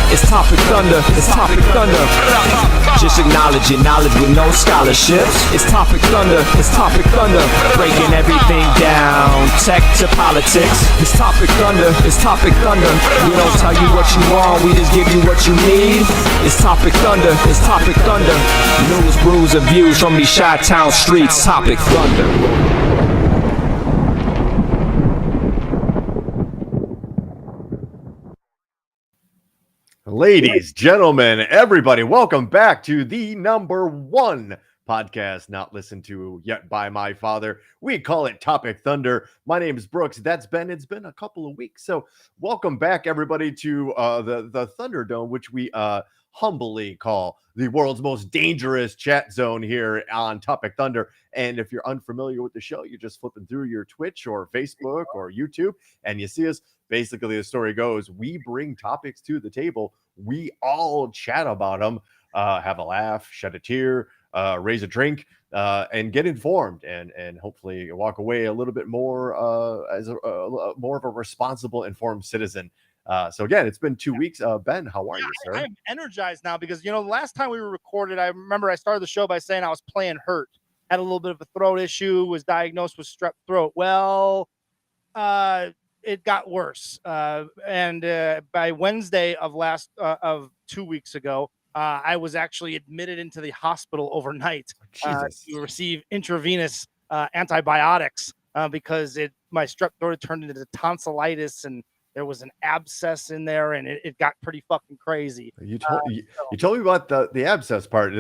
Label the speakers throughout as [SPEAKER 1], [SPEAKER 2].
[SPEAKER 1] It's Topic Thunder, it's Topic Thunder. Just acknowledge it, knowledge with no scholarships. It's Topic Thunder, it's Topic Thunder. Breaking everything down, tech to politics. It's Topic Thunder, it's Topic Thunder. We don't tell you what you want, we just give you what you need. It's Topic Thunder, it's Topic Thunder. News, brews, and views from these Chi-Town streets. Topic Thunder.
[SPEAKER 2] Ladies, gentlemen, everybody, welcome back to the #1 podcast not listened to yet by my father. We call it Topic Thunder. My name is Brooks. That's Ben. It's been a couple of weeks. So welcome back, everybody, to the Thunderdome, which we humbly call the world's most dangerous chat zone here on Topic Thunder. And if you're unfamiliar with the show, you're just flipping through your Twitch or Facebook or YouTube and you see us. Basically, the story goes, we bring topics to the table. We all chat about them, have a laugh, shed a tear, raise a drink, and get informed, and hopefully walk away a little bit more as more of a responsible, informed citizen. So again, it's been 2 weeks. Ben, how are you, sir?
[SPEAKER 3] I'm energized now because, you know, the last time we were recorded, I remember I started the show by saying I was playing hurt, had a little bit of a throat issue, was diagnosed with strep throat. Well, it got worse. And by Wednesday of 2 weeks ago, I was actually admitted into the hospital overnight to receive intravenous antibiotics because my strep throat turned into tonsillitis and there was an abscess in there and it got pretty fucking crazy.
[SPEAKER 2] You told me about the abscess part.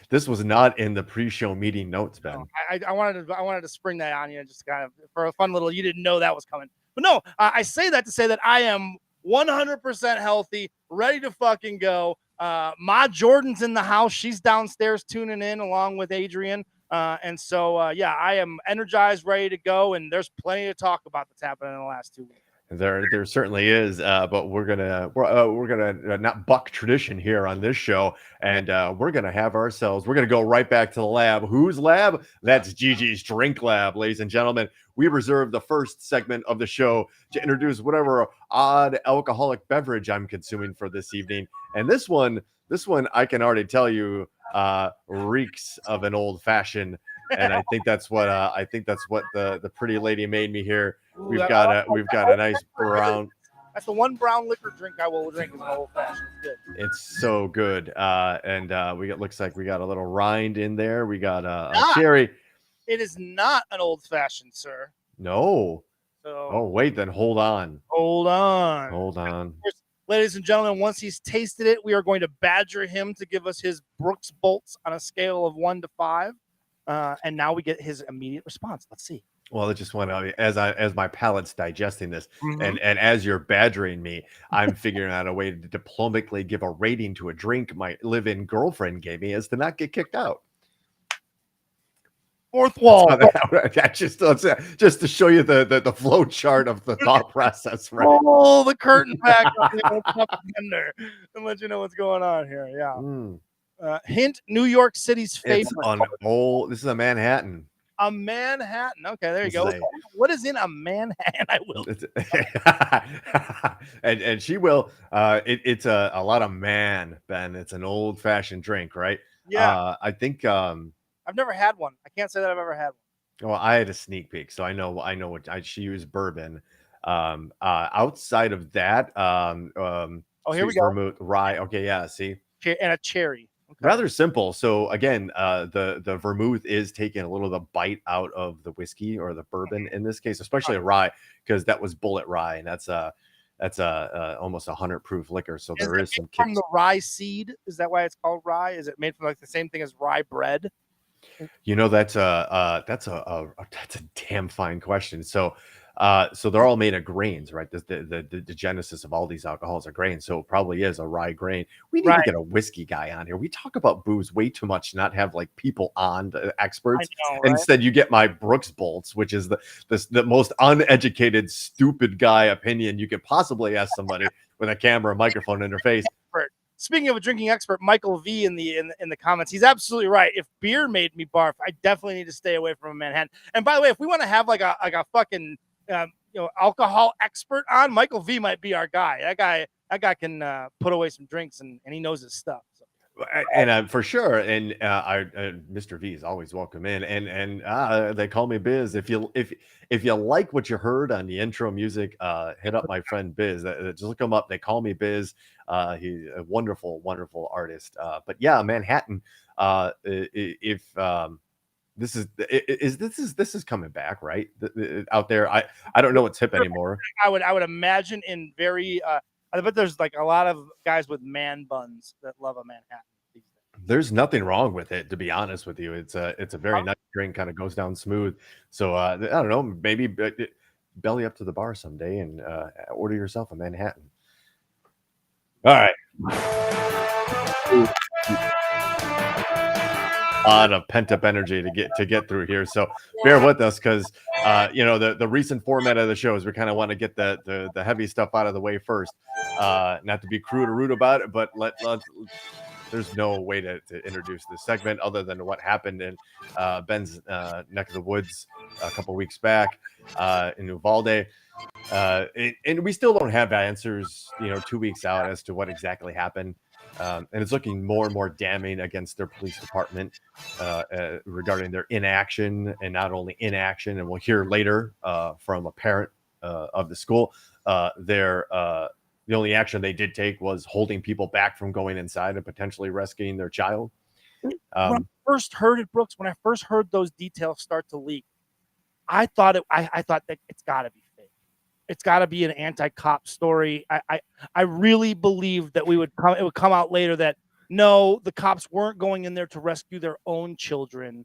[SPEAKER 2] This was not in the pre-show meeting notes, Ben.
[SPEAKER 3] No, I wanted to spring that on you just kind of for a fun little, you didn't know that was coming. But no, I say that to say that I am 100% healthy, ready to fucking go. Ma Jordan's in the house. She's downstairs tuning in along with Adrian. And so, yeah, I am energized, ready to go. And there's plenty to talk about that's happened in the last 2 weeks.
[SPEAKER 2] There certainly is, but we're gonna not buck tradition here on this show, and we're gonna go right back to the lab. Whose lab? That's Gigi's Drink Lab, ladies and gentlemen. We reserve the first segment of the show to introduce whatever odd alcoholic beverage I'm consuming for this evening, and this one I can already tell you reeks of an old fashioned. And I think that's what the pretty lady made me here. We've got a nice brown.
[SPEAKER 3] That's the one brown liquor drink I will drink is an old fashioned. It's good.
[SPEAKER 2] It's so good. And looks like we got a little rind in there. We got a cherry.
[SPEAKER 3] It is not an old fashioned, sir.
[SPEAKER 2] No.
[SPEAKER 3] So,
[SPEAKER 2] oh wait, then hold on.
[SPEAKER 3] Hold on. Ladies and gentlemen, once he's tasted it, we are going to badger him to give us his Brooks bolts on a scale of 1 to 5. And now we get his immediate response. Let's see.
[SPEAKER 2] Well, I just want to, as my palate's digesting this, and as you're badgering me, I'm figuring out a way to diplomatically give a rating to a drink my live-in girlfriend gave me as to not get kicked out.
[SPEAKER 3] Fourth wall.
[SPEAKER 2] Just to show you the flow chart of the thought process, right?
[SPEAKER 3] Pull the curtain back on the old Topic Thunder and let you know what's going on here. Yeah. Hint: New York City's favorite.
[SPEAKER 2] This is a Manhattan.
[SPEAKER 3] A Manhattan. Okay, there you go. What is in a Manhattan? I will.
[SPEAKER 2] and she will. It's a lot of man, Ben. It's an old fashioned drink, right?
[SPEAKER 3] Yeah.
[SPEAKER 2] I think.
[SPEAKER 3] I've never had one. I can't say that I've ever had one.
[SPEAKER 2] Well, I had a sneak peek, so I know what she used bourbon. Outside of that,
[SPEAKER 3] here we go.
[SPEAKER 2] Vermouth, rye. Okay, yeah. See,
[SPEAKER 3] and a cherry. Okay.
[SPEAKER 2] Rather simple. So again, the vermouth is taking a little of the bite out of the whiskey or the bourbon in this case, especially a rye, because that was bullet rye, and that's almost 100 proof liquor. So there is some
[SPEAKER 3] from the rye seed. Is that why it's called rye? Is it made from like the same thing as rye bread?
[SPEAKER 2] You know, that's a damn fine question. So they're all made of grains, right? The genesis of all these alcohols are grains. So it probably is a rye grain. We need to get a whiskey guy on here. We talk about booze way too much, not have like people on the experts.
[SPEAKER 3] I know, right?
[SPEAKER 2] Instead, you get my Brooks bolts, which is the most uneducated, stupid guy opinion you could possibly ask somebody with a camera, and microphone in their face.
[SPEAKER 3] Speaking of a drinking expert, Michael V in the comments, he's absolutely right. If beer made me barf, I definitely need to stay away from a Manhattan. And by the way, if we want to have like a fucking alcohol expert on, Michael V might be our guy. That guy can put away some drinks and he knows his stuff. So.
[SPEAKER 2] And for sure, and Mr. V is always welcome in, and they call me Biz. If you like what you heard on the intro music, hit up my friend Biz. Just look him up. They call me Biz. He's a wonderful artist. But yeah, Manhattan. If this is coming back, right? Out there, I don't know what's hip anymore.
[SPEAKER 3] I would imagine in very. I bet there's like a lot of guys with man buns that love a Manhattan.
[SPEAKER 2] There's nothing wrong with it, to be honest with you. It's a very nice drink, kind of goes down smooth. So I don't know, maybe belly up to the bar someday and order yourself a Manhattan. All right. A lot of pent up energy to get through here. So bear with us because the recent format of the show is we kind of want to get the heavy stuff out of the way first. Not to be crude or rude about it, but there's no way to introduce this segment other than what happened in Ben's neck of the woods a couple weeks back in Uvalde. And we still don't have answers, 2 weeks out as to what exactly happened. And it's looking more and more damning against their police department regarding their inaction, and not only inaction, and we'll hear later from a parent of the school, the only action they did take was holding people back from going inside and potentially rescuing their child.
[SPEAKER 3] When I first heard it, Brooks, when I first heard those details start to leak, I thought that it's got to be fake. It's got to be an anti-cop story. I really believed that it would come out later that no, the cops weren't going in there to rescue their own children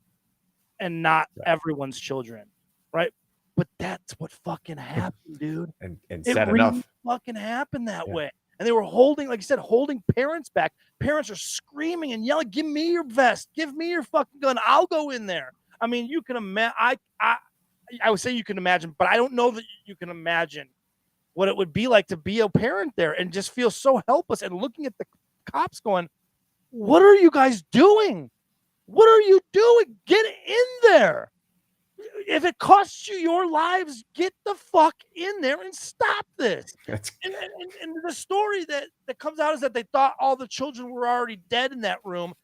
[SPEAKER 3] and not everyone's children, right? But that's what fucking happened, dude.
[SPEAKER 2] And
[SPEAKER 3] it
[SPEAKER 2] sad
[SPEAKER 3] really
[SPEAKER 2] enough,
[SPEAKER 3] fucking happened that way. And they were holding, like you said, holding parents back. Parents are screaming and yelling, "Give me your vest, give me your fucking gun. I'll go in there." I mean, you can imagine. I would say you can imagine, but I don't know that you can imagine what it would be like to be a parent there and just feel so helpless and looking at the cops going, "What are you guys doing? What are you doing? Get in there. If it costs you your lives, get the fuck in there and stop this." And the story that comes out is that they thought all the children were already dead in that room.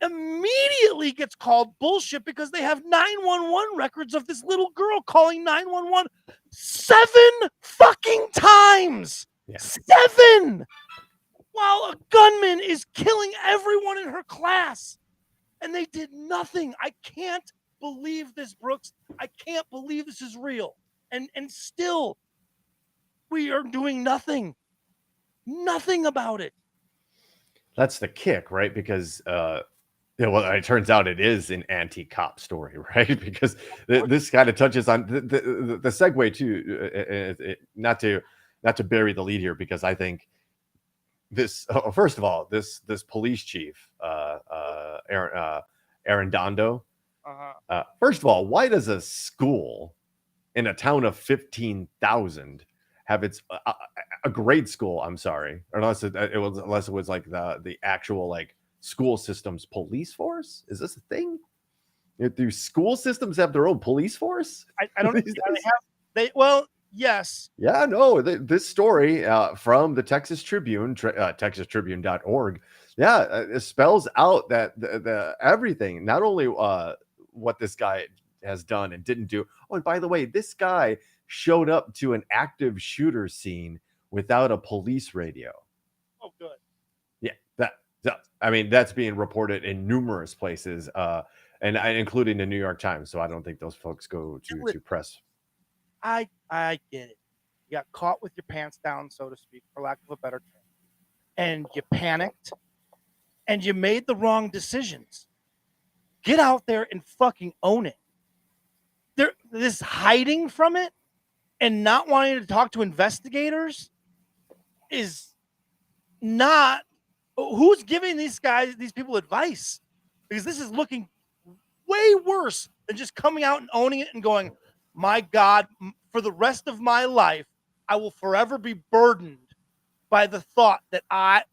[SPEAKER 3] Immediately gets called bullshit because they have 911 records of this little girl calling 911 7 fucking times. Yeah. 7! While a gunman is killing everyone in her class. And they did nothing. I can't believe this, Brooks. I can't believe this is real. And still, we are doing nothing about it.
[SPEAKER 2] That's the kick, right? Because it turns out it is an anti-cop story, right? Because this kind of touches on the segue too. Not to bury the lead here, because I think this. First of all, this police chief, Arredondo. First of all, why does a school in a town of 15,000 have its a grade school? I'm sorry, or unless it was like the actual like school systems police force. Is this a thing? Do school systems have their own police force?
[SPEAKER 3] I don't know. Well, yes.
[SPEAKER 2] Yeah, no. This story from the Texas Tribune, texastribune.org. Yeah, it spells out that the everything, not only what this guy has done and didn't do. Oh, and by the way, this guy showed up to an active shooter scene without a police radio.
[SPEAKER 3] Oh, good.
[SPEAKER 2] Yeah, that's being reported in numerous places, and including the New York Times. So I don't think those folks go to press.
[SPEAKER 3] I get it. You got caught with your pants down, so to speak, for lack of a better term, and you panicked, and you made the wrong decisions. Get out there and fucking own it. This hiding from it and not wanting to talk to investigators is not. Who's giving these people advice? Because this is looking way worse than just coming out and owning it and going, "My God, for the rest of my life, I will forever be burdened by the thought that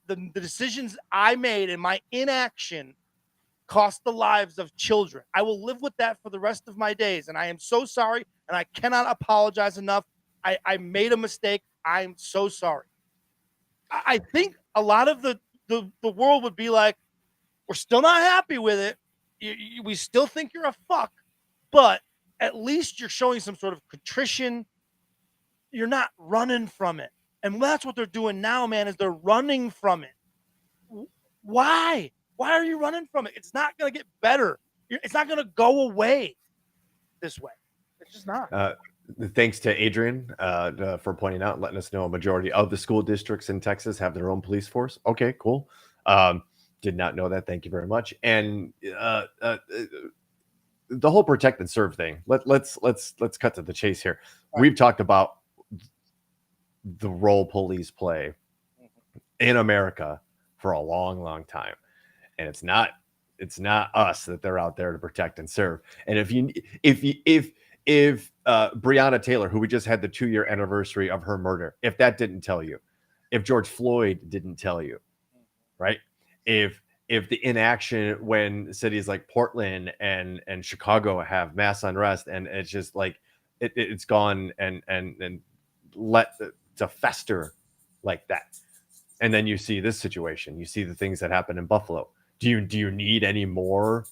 [SPEAKER 3] the decisions I made and my inaction cost the lives of children. I will live with that for the rest of my days. And I am so sorry. And I cannot apologize enough. I made a mistake. I'm so sorry. I think a lot of the world would be like, we're still not happy with it. We still think you're a fuck, but at least you're showing some sort of contrition. You're not running from it. And that's what they're doing now, man, is they're running from it. Why? Why are you running from it? It's not going to get better. It's not going to go away this way. It's just not.
[SPEAKER 2] Thanks to Adrian for pointing out and letting us know a majority of the school districts in Texas have their own police force. Okay, cool. Did not know that. Thank you very much. And the whole protect and serve thing. Let's cut to the chase here. Right. We've talked about the role police play in America for a long time, and it's not us that they're out there to protect and serve. And if Breonna Taylor, who we just had the 2-year anniversary of her murder, if that didn't tell you, if George Floyd didn't tell you, right? If the inaction when cities like Portland and Chicago have mass unrest, and it's just like it's gone and let to fester like that, and then you see this situation, you see the things that happen in Buffalo. Do you need any more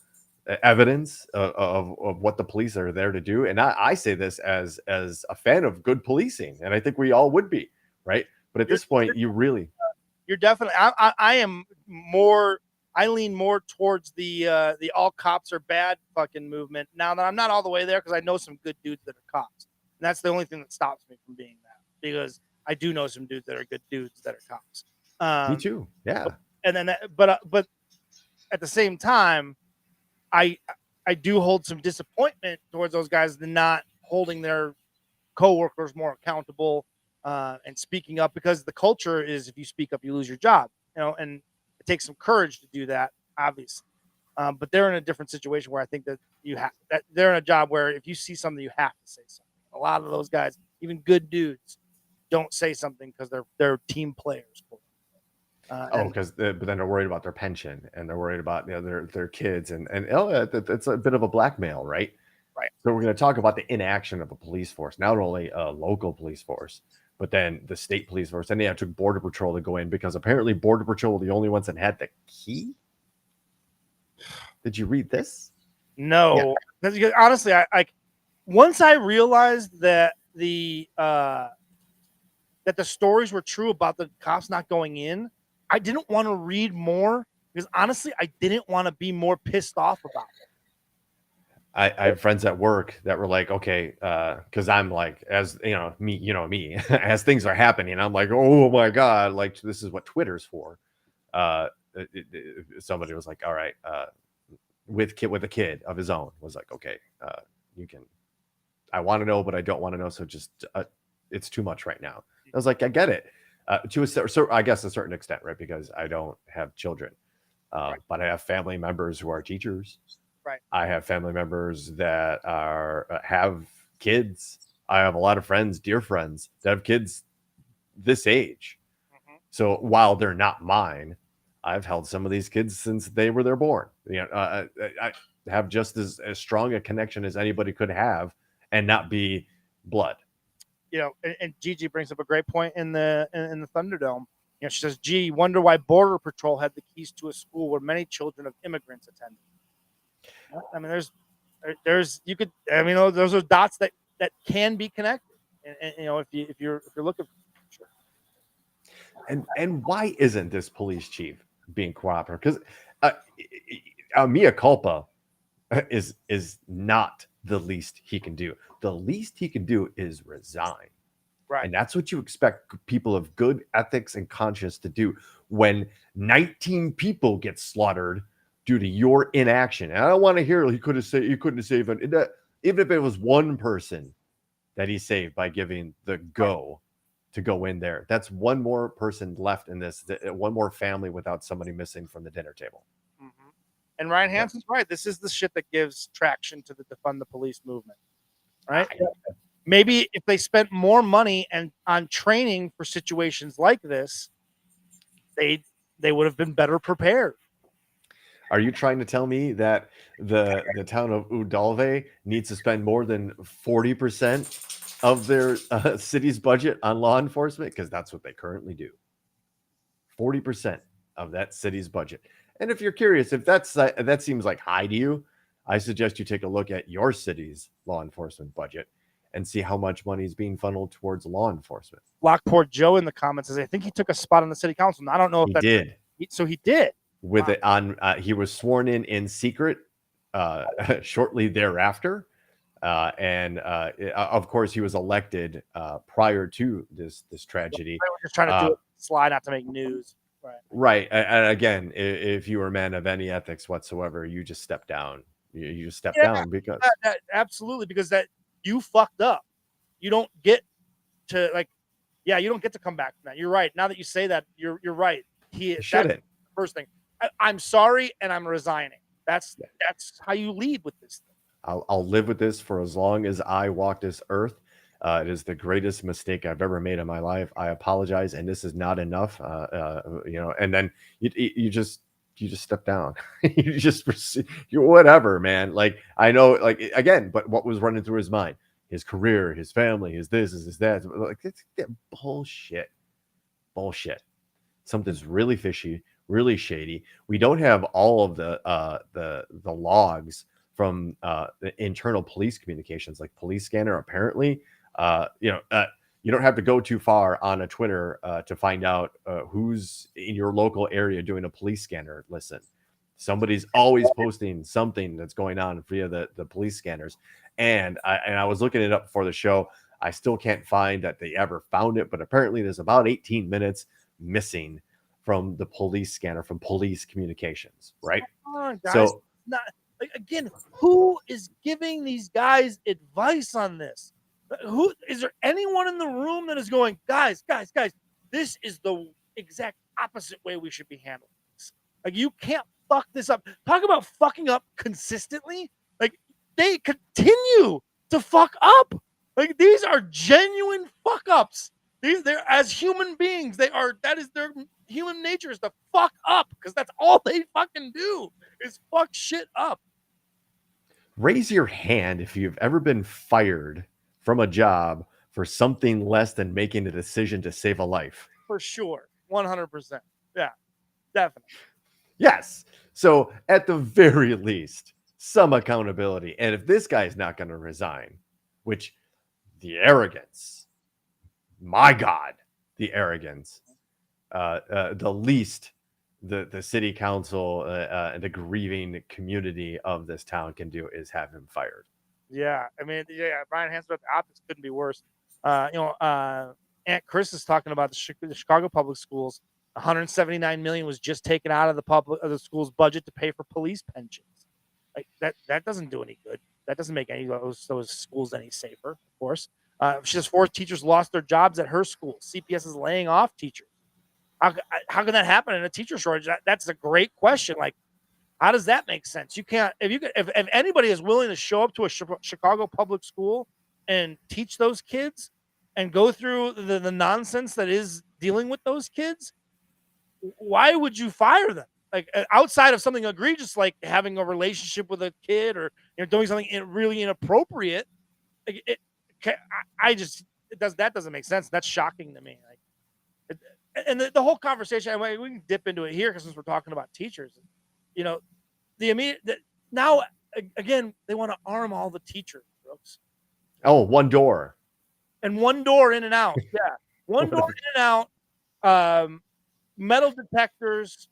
[SPEAKER 2] evidence of what the police are there to do? And I say this as a fan of good policing, and I think we all would be, right? But at this point, you're
[SPEAKER 3] definitely. I lean more towards the all cops are bad fucking movement. Now that I'm not all the way there, because I know some good dudes that are cops, and that's the only thing that stops me from being that, because I do know some dudes that are good dudes that are cops.
[SPEAKER 2] Me too. Yeah.
[SPEAKER 3] But at the same time, I do hold some disappointment towards those guys than not holding their coworkers more accountable and speaking up, because the culture is, if you speak up, you lose your job. And it takes some courage to do that, obviously. But they're in a different situation where I think that they're in a job where if you see something, you have to say something. A lot of those guys, even good dudes, don't say something because they're team players.
[SPEAKER 2] But then they're worried about their pension, and they're worried about their kids, and it's a bit of a blackmail, right?
[SPEAKER 3] Right.
[SPEAKER 2] So we're going to talk about the inaction of a police force, not only a local police force, but then the state police force. And it took Border Patrol to go in, because apparently Border Patrol were the only ones that had the key. Did you read this?
[SPEAKER 3] No. Yeah. Honestly, I once I realized that the stories were true about the cops not going in, I didn't want to read more, because honestly, I didn't want to be more pissed off about it.
[SPEAKER 2] I have friends at work that were like, okay, because I'm like, as me, as things are happening, I'm like, oh my God, like this is what Twitter's for. Somebody was like, all right, with a kid of his own, was like, okay, you can. I want to know, but I don't want to know. So just it's too much right now. I was like, I get it. I guess a certain extent, right? Because I don't have children, right. But I have family members who are teachers.
[SPEAKER 3] Right.
[SPEAKER 2] I have family members that have kids. I have a lot of friends, dear friends, that have kids this age. Mm-hmm. So while they're not mine, I've held some of these kids since they were born. I have just as strong a connection as anybody could have, and not be blood.
[SPEAKER 3] And Gigi brings up a great point in the Thunderdome. She says, "Gee, wonder why Border Patrol had the keys to a school where many children of immigrants attended." I mean, those are dots that can be connected. And if you're looking, sure.
[SPEAKER 2] And why isn't this police chief being cooperative? Because mea culpa is not the least he can do. The least he can do is resign.
[SPEAKER 3] Right.
[SPEAKER 2] And that's what you expect people of good ethics and conscience to do when 19 people get slaughtered due to your inaction. And I don't want to hear you couldn't have saved it. Even if it was one person that he saved by giving the go to go in there, that's one more person left in this, one more family without somebody missing from the dinner table.
[SPEAKER 3] Mm-hmm. And Ryan Hansen's right. This is the shit that gives traction to the defund the police movement. Right? Maybe if they spent more money on training for situations like this, they would have been better prepared.
[SPEAKER 2] Are you trying to tell me that the town of Udalve needs to spend more than 40% of their city's budget on law enforcement? Because that's what they currently do. 40% of that city's budget. And if you're curious, if that seems like high to you, I suggest you take a look at your city's law enforcement budget and see how much money is being funneled towards law enforcement.
[SPEAKER 3] Lockport Joe in the comments says, I think he took a spot on the city council. And I don't know if
[SPEAKER 2] He did.
[SPEAKER 3] So he did.
[SPEAKER 2] With it on, he was sworn in secret shortly thereafter. Of course, he was elected prior to this tragedy.
[SPEAKER 3] We're just trying to do it slide, not to make news.
[SPEAKER 2] Right. And again, if you were a man of any ethics whatsoever, you just step down. You just step down because
[SPEAKER 3] absolutely, because that you fucked up. You don't get to you don't get to come back from that. You're right. Now that you say that, you're right. He shouldn't. First thing, I'm sorry and I'm resigning. That's how you lead with this thing.
[SPEAKER 2] I'll live with this for as long as I walk this earth. It is the greatest mistake I've ever made in my life. I apologize, and this is not enough. And then you just step down. You just whatever, man. Like, I know, like, again, but what was running through his mind? His career, his family, his this, his that. Like, it's bullshit. Something's really fishy, really shady. We don't have all of the logs from the internal police communications, like Police Scanner. Apparently, you don't have to go too far on a Twitter to find out who's in your local area doing a police scanner. Listen, somebody's always posting something that's going on via the police scanners. And I was looking it up before the show. I still can't find that they ever found it, but apparently there's about 18 minutes missing from the police scanner, from police communications, right?
[SPEAKER 3] So again, who is giving these guys advice on this? Who is there anyone in the room that is going, guys, this is the exact opposite way we should be handling this. Like, you can't fuck this up. Talk about fucking up consistently. Like, they continue to fuck up. Like, these are genuine fuck ups. They're as human beings, that is their human nature, is to fuck up, because that's all they fucking do is fuck shit up.
[SPEAKER 2] Raise your hand if you've ever been fired from a job for something less than making a decision to save a life.
[SPEAKER 3] For sure. 100%. Yeah, definitely.
[SPEAKER 2] Yes. So at the very least, some accountability. And if this guy's not going to resign, which the arrogance, my God, the arrogance, the least the city council and the grieving community of this town can do is have him fired.
[SPEAKER 3] Yeah, I mean, Brian Hansen at the optics couldn't be worse. Aunt Chris is talking about the Chicago public schools. 179 million was just taken out of the school's budget to pay for police pensions. Like, that doesn't do any good. That doesn't make any of those schools any safer, of course. She says 4 teachers lost their jobs at her school. CPS is laying off teachers. How can that happen in a teacher shortage? That's a great question. Like, how does that make sense? You can't. If anybody is willing to show up to a Chicago public school and teach those kids and go through the nonsense that is dealing with those kids, why would you fire them? Like, outside of something egregious like having a relationship with a kid or doing something really inappropriate, that doesn't make sense. That's shocking to me. Like, and the whole conversation, we can dip into it here because since we're talking about teachers, the immediate now again they want to arm all the teachers, Brooks.
[SPEAKER 2] Oh, one door
[SPEAKER 3] in and out. Yeah, one door in and out. Metal detectors,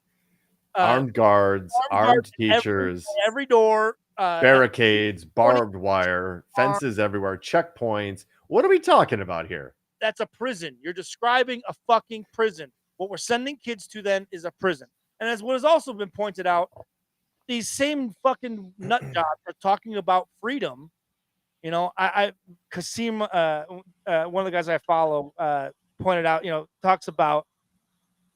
[SPEAKER 2] armed guards, armed teachers,
[SPEAKER 3] every door,
[SPEAKER 2] barricades, barbed wire, fences everywhere, checkpoints. What are we talking about here?
[SPEAKER 3] That's a prison. You're describing a fucking prison. What we're sending kids to then is a prison. And as what has also been pointed out, these same fucking nut jobs are talking about freedom. Kasim, one of the guys I follow, pointed out, talks about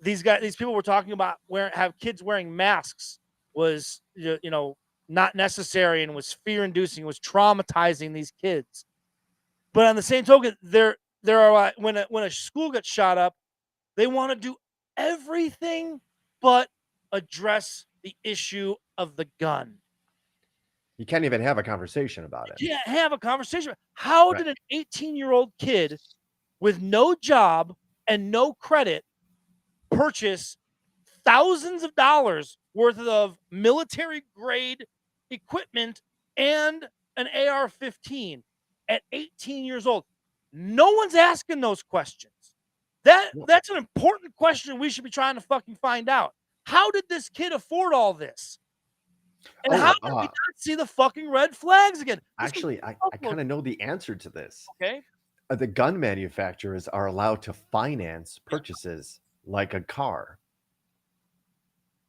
[SPEAKER 3] these people were talking about have kids wearing masks was, not necessary and was fear inducing, was traumatizing these kids. But on the same token, there are when a school gets shot up, they want to do everything but address the issue of the gun.
[SPEAKER 2] You can't even have a conversation about it.
[SPEAKER 3] You can't have a conversation. How did an 18-year-old kid with no job and no credit purchase thousands of dollars worth of military grade equipment and an AR-15 at 18 years old? No one's asking those questions. That's an important question we should be trying to fucking find out. How did this kid afford all this? And how did we not see the fucking red flags again?
[SPEAKER 2] Actually, I kind of know the answer to this.
[SPEAKER 3] Okay.
[SPEAKER 2] The gun manufacturers are allowed to finance purchases like a car.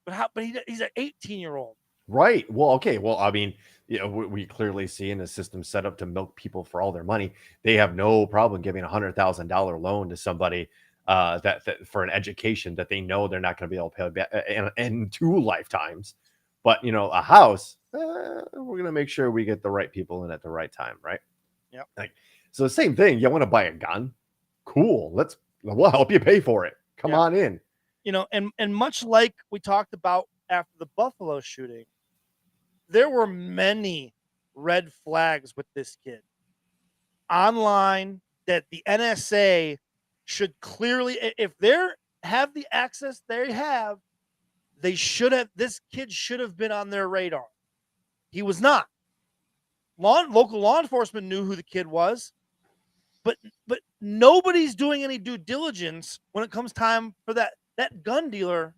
[SPEAKER 3] But he's an 18-year-old.
[SPEAKER 2] Right. Well, okay. Well, I mean, we clearly see in a system set up to milk people for all their money. They have no problem giving $100,000 loan to somebody that for an education that they know they're not going to be able to pay back in 2 lifetimes. But a house, we're going to make sure we get the right people in at the right time, right?
[SPEAKER 3] Yep.
[SPEAKER 2] So the same thing. You want to buy a gun? Cool. We'll help you pay for it. Come on in.
[SPEAKER 3] And much like we talked about after the Buffalo shooting, there were many red flags with this kid online that the NSA should clearly, if they have the access they have, this kid should have been on their radar. He was not. Local law enforcement knew who the kid was, but nobody's doing any due diligence when it comes time for that gun dealer.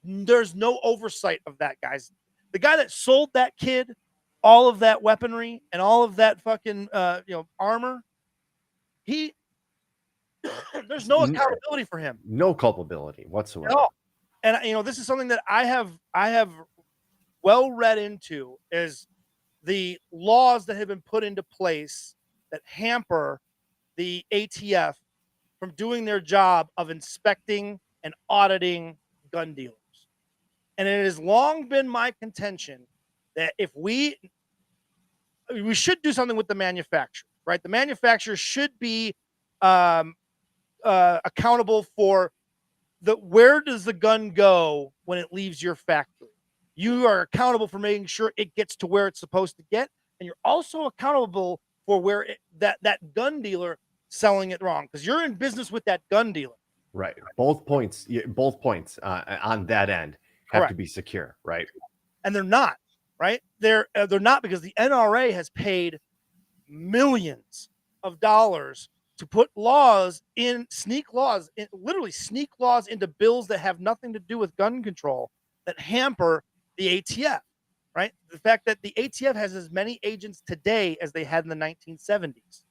[SPEAKER 3] There's no oversight of that guy's. The guy that sold that kid all of that weaponry and all of that fucking armor, there's no accountability for him.
[SPEAKER 2] No culpability whatsoever.
[SPEAKER 3] No. And this is something that I have well read into, is the laws that have been put into place that hamper the ATF from doing their job of inspecting and auditing gun dealers. And it has long been my contention that if we should do something with the manufacturer, right? The manufacturer should be accountable for where does the gun go when it leaves your factory. You are accountable for making sure it gets to where it's supposed to get, and you're also accountable for where that gun dealer selling it wrong, because you're in business with that gun dealer.
[SPEAKER 2] Right. Both points on that end have to be secure, right?
[SPEAKER 3] And they're not, right? They're not, because the NRA has paid millions of dollars to put literally sneak laws into bills that have nothing to do with gun control that hamper the ATF, right? The fact that the ATF has as many agents today as they had in the 1970s.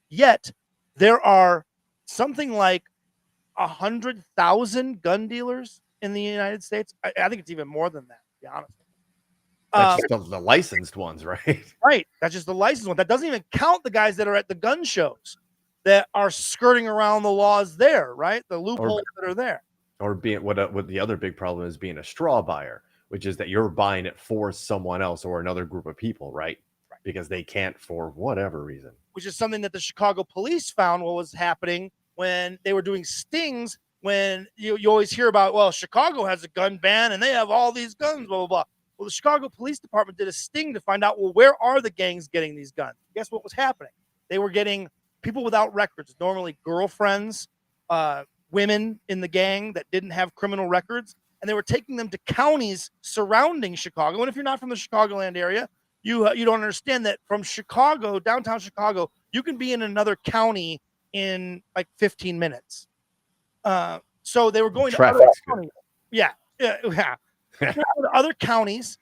[SPEAKER 3] Yet there are something like 100,000 gun dealers in the United States. I think it's even more than that, to be honest.
[SPEAKER 2] That's just the licensed ones, right?
[SPEAKER 3] Right. That's just the licensed one. That doesn't even count the guys that are at the gun shows that are skirting around the laws there, right? The loopholes that are there.
[SPEAKER 2] Or being what the other big problem is, being a straw buyer, which is that you're buying it for someone else or another group of people, right? Because they can't for whatever reason. Which
[SPEAKER 3] is something that the Chicago police found what was happening when they were doing stings. When you always hear about, well, Chicago has a gun ban and they have all these guns, blah, blah, blah. Well, the Chicago Police Department did a sting to find out, well, where are the gangs getting these guns? Guess what was happening? They were getting people without records, normally girlfriends, women in the gang that didn't have criminal records, and they were taking them to counties surrounding Chicago. And if you're not from the Chicagoland area, you don't understand that from Chicago, downtown Chicago, you can be in another county in like 15 minutes. So they were going to other counties. Yeah. Other counties.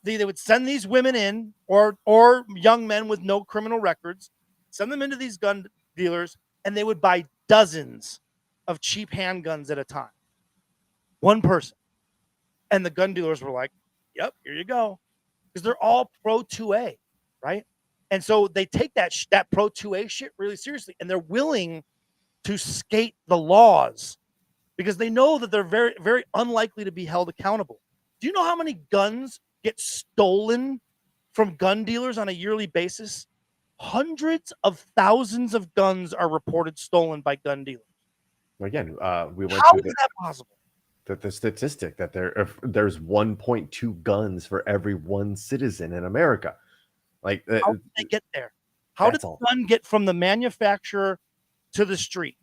[SPEAKER 3] They would send these women in, or young men with no criminal records, send them into these gun dealers, and they would buy dozens of cheap handguns at a time. One person. And the gun dealers were like, yep, here you go. Because they're all Pro 2A, right? And so they take that Pro 2A shit really seriously, and they're willing to skate the laws because they know that they're very, very unlikely to be held accountable. Do you know how many guns get stolen from gun dealers on a yearly basis? Hundreds of thousands of guns are reported stolen by gun dealers.
[SPEAKER 2] Again, we went
[SPEAKER 3] How
[SPEAKER 2] to
[SPEAKER 3] is that possible?
[SPEAKER 2] The statistic that there's 1.2 guns for every one citizen in America. Like,
[SPEAKER 3] How did they get there? How did the gun get from the manufacturer to the street?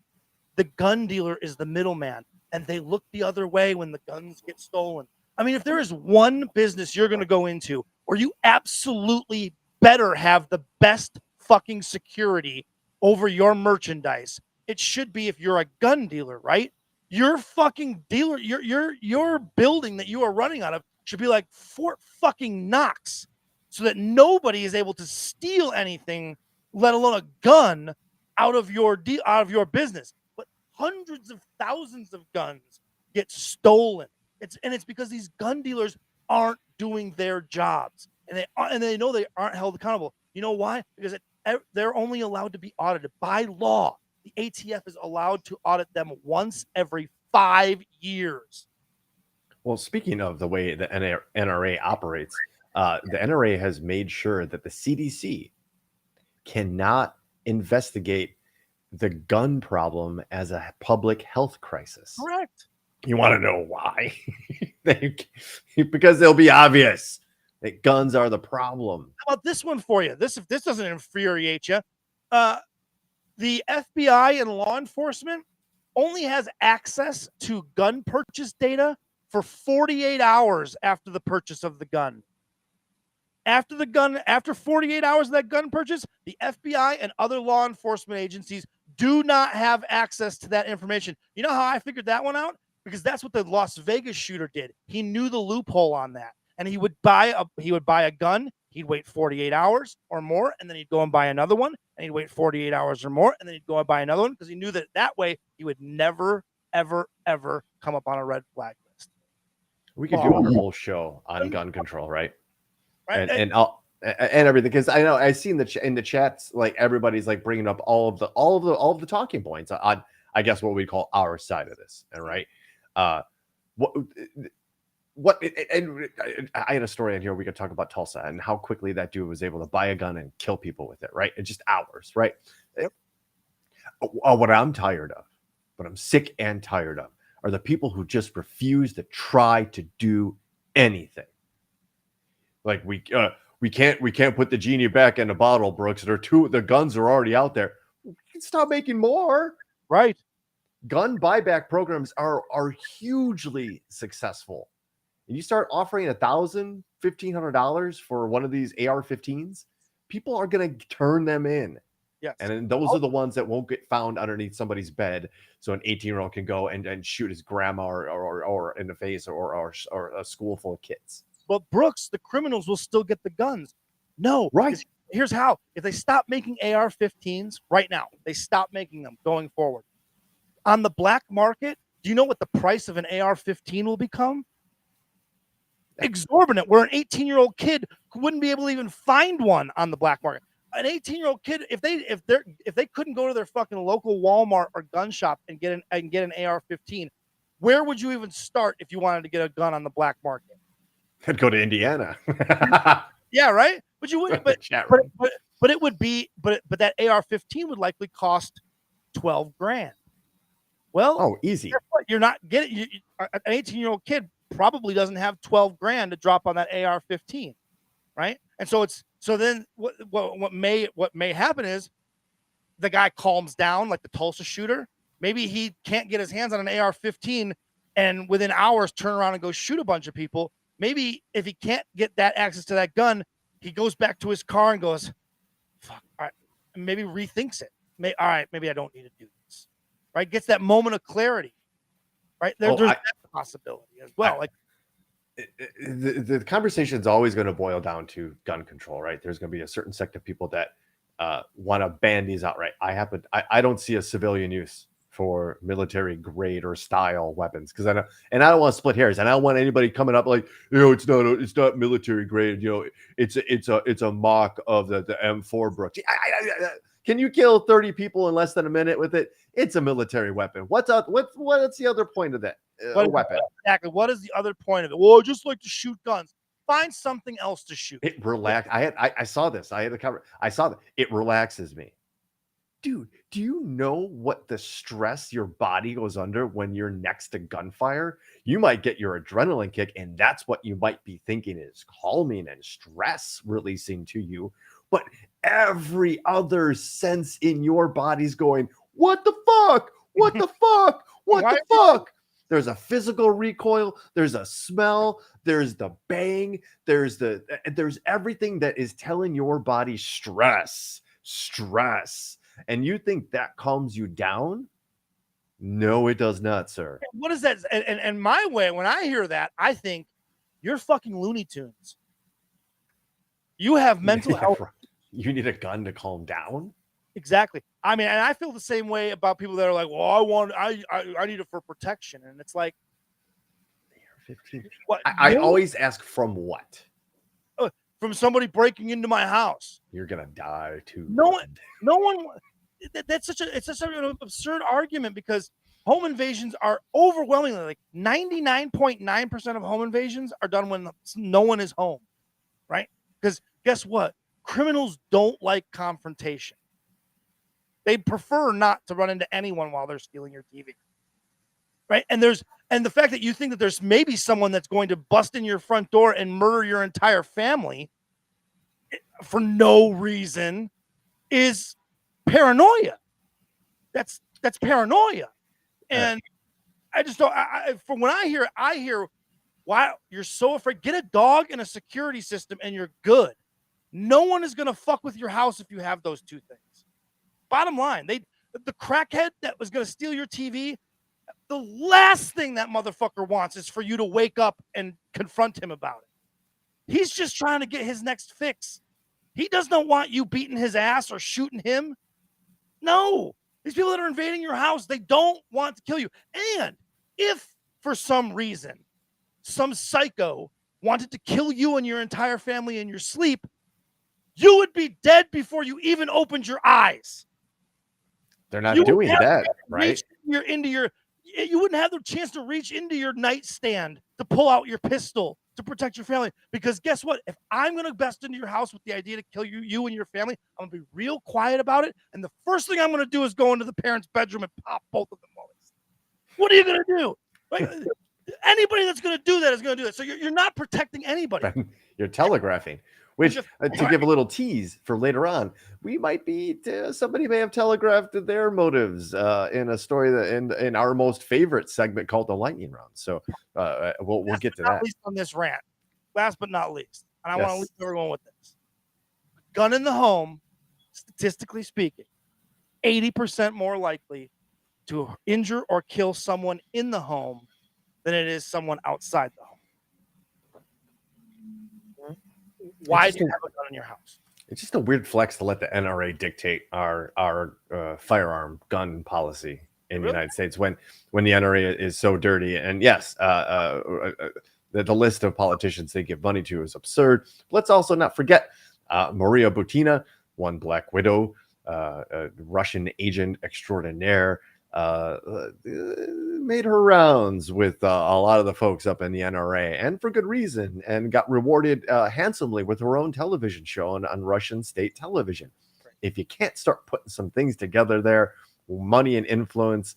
[SPEAKER 3] The gun dealer is the middleman, and they look the other way when the guns get stolen. I mean, if there is one business you're going to go into where you absolutely better have the best fucking security over your merchandise, it should be if you're a gun dealer, right? Your fucking dealer, your building that you are running out of should be like Fort fucking Knox, so that nobody is able to steal anything, let alone a gun, out of your business. But hundreds of thousands of guns get stolen. It's because these gun dealers aren't doing their jobs, and they know they aren't held accountable. You know why? Because they're only allowed to be audited by law. The ATF is allowed to audit them once every 5 years.
[SPEAKER 2] Well, speaking of the way the NRA operates, the NRA has made sure that the CDC cannot investigate the gun problem as a public health crisis.
[SPEAKER 3] Correct.
[SPEAKER 2] You want to know why? Because they'll be obvious that guns are the problem.
[SPEAKER 3] How about this one for you? If this doesn't infuriate you, the FBI and law enforcement only has access to gun purchase data for 48 hours after the purchase of the gun. After 48 hours of that gun purchase, the FBI and other law enforcement agencies do not have access to that information. You know how I figured that one out? Because that's what the Las Vegas shooter did. He knew the loophole on that, and he would buy a gun. He'd wait 48 hours or more, and then he'd go and buy another one, and he'd wait 48 hours or more, and then he'd go and buy another one, because he knew that way he would never, ever, ever come up on a red flag list.
[SPEAKER 2] We could do a whole show on gun control, right? And everything, because I know I've seen in the chats, like everybody's like bringing up all of the talking points on, I guess, what we call our side of this, and right. What and I had a story in here we could talk about Tulsa and how quickly that dude was able to buy a gun and kill people with it, right? In just hours, right?
[SPEAKER 3] Yep.
[SPEAKER 2] What I'm tired of, what I'm sick and tired of, are the people who just refuse to try to do anything. Like we can't put the genie back in the bottle, Brooks. The guns are already out there. We can stop making more.
[SPEAKER 3] Right.
[SPEAKER 2] Gun buyback programs are hugely successful. And you start offering $1,000, $1,500 for one of these AR-15s, people are going to turn them in.
[SPEAKER 3] Yes.
[SPEAKER 2] And then those are the ones that won't get found underneath somebody's bed, so an 18-year-old can go and shoot his grandma or in the face or a school full of kids.
[SPEAKER 3] But Brooks, the criminals will still get the guns. No.
[SPEAKER 2] Right.
[SPEAKER 3] Here's how. If they stop making AR-15s right now, they stop making them going forward. On the black market, do you know what the price of an AR-15 will become? Exorbitant, where an 18-year-old kid wouldn't be able to even find one on the black market. An 18-year-old kid, if they couldn't go to their fucking local Walmart or gun shop and get an AR-15, where would you even start if you wanted to get a gun on the black market?
[SPEAKER 2] I'd go to Indiana.
[SPEAKER 3] Yeah, right. But you wouldn't. But it would be. But that AR-15 would likely cost $12,000. Well,
[SPEAKER 2] easy.
[SPEAKER 3] Guess what? You're not getting an 18-year-old kid probably doesn't have $12,000 to drop on that AR-15, right? And so then what may happen is the guy calms down, like the Tulsa shooter. Maybe he can't get his hands on an AR-15 and within hours turn around and go shoot a bunch of people. Maybe if he can't get that access to that gun, he goes back to his car and goes, fuck, all right, maybe rethinks it. All right, maybe I don't need to do this. Right? Gets that moment of clarity. Right? There's that possibility as well.
[SPEAKER 2] The conversation is always going to boil down to gun control, right? There's going to be a certain sect of people that want to ban these outright. I don't see a civilian use for military grade or style weapons, because I know, and I don't want to split hairs, and I don't want anybody coming up like, it's not military grade, it's a mock of the M4 Brooks. Can you kill 30 people in less than a minute with it? It's a military weapon. What's the other point of that weapon?
[SPEAKER 3] Exactly. What is the other point of it? Well, I just like to shoot guns. Find something else to shoot.
[SPEAKER 2] It relax. I saw this. I had a cover. I saw that. It relaxes me. Dude, do you know what the stress your body goes under when you're next to gunfire? You might get your adrenaline kick, and that's what you might be thinking is calming and stress releasing to you. But every other sense in your body's going, what the fuck? What the fuck? What the fuck? There's a physical recoil, there's a smell, there's the bang, there's everything that is telling your body stress. And you think that calms you down? No, it does not, sir.
[SPEAKER 3] What is that? And my way, when I hear that, I think you're fucking Looney Tunes. You have mental health.
[SPEAKER 2] You need a gun to calm down?
[SPEAKER 3] Exactly. I mean, and I feel the same way about people that are like, well, I need it for protection. And it's like,
[SPEAKER 2] 15. I always ask from what?
[SPEAKER 3] From somebody breaking into my house.
[SPEAKER 2] You're gonna die too.
[SPEAKER 3] No one. That's such an absurd argument, because home invasions are overwhelmingly, like 99.9% of home invasions are done when no one is home, right? Because guess what? Criminals don't like confrontation. They prefer not to run into anyone while they're stealing your TV, right? And the fact that you think that there's maybe someone that's going to bust in your front door and murder your entire family for no reason is paranoia. That's paranoia. And I just don't. From when I hear, wow, you're so afraid. Get a dog and a security system, and you're good. No one is gonna fuck with your house if you have those two things. Bottom line, the crackhead that was gonna steal your TV, the last thing that motherfucker wants is for you to wake up and confront him about it. He's just trying to get his next fix. He does not want you beating his ass or shooting him. No, these people that are invading your house, they don't want to kill you. And if for some reason some psycho wanted to kill you and your entire family in your sleep, you would be dead before you even opened your eyes.
[SPEAKER 2] They're not doing that, right?
[SPEAKER 3] You wouldn't have the chance to reach into your nightstand to pull out your pistol to protect your family. Because guess what? If I'm going to bust into your house with the idea to kill you and your family, I'm going to be real quiet about it. And the first thing I'm going to do is go into the parents' bedroom and pop both of them. What are you going to do? Like, anybody that's going to do that is going to do it. So you're not protecting anybody.
[SPEAKER 2] You're telegraphing. Which, to give a little tease for later on, we might be, somebody may have telegraphed their motives in a story that in our most favorite segment called the lightning round. So we'll get to that.
[SPEAKER 3] At least on this rant. Last but not least, and I want to leave everyone with this: gun in the home, statistically speaking, 80% more likely to injure or kill someone in the home than it is someone outside the home. Why do you have a gun in your house?
[SPEAKER 2] It's just a weird flex to let the NRA dictate our firearm gun policy in the United States when the NRA is so dirty. And yes, the list of politicians they give money to is absurd. Let's also not forget Maria Butina, one Black Widow, Russian agent extraordinaire, made her rounds with a lot of the folks up in the NRA, and for good reason, and got rewarded handsomely with her own television show on Russian state television. Right. If you can't start putting some things together there, money and influence,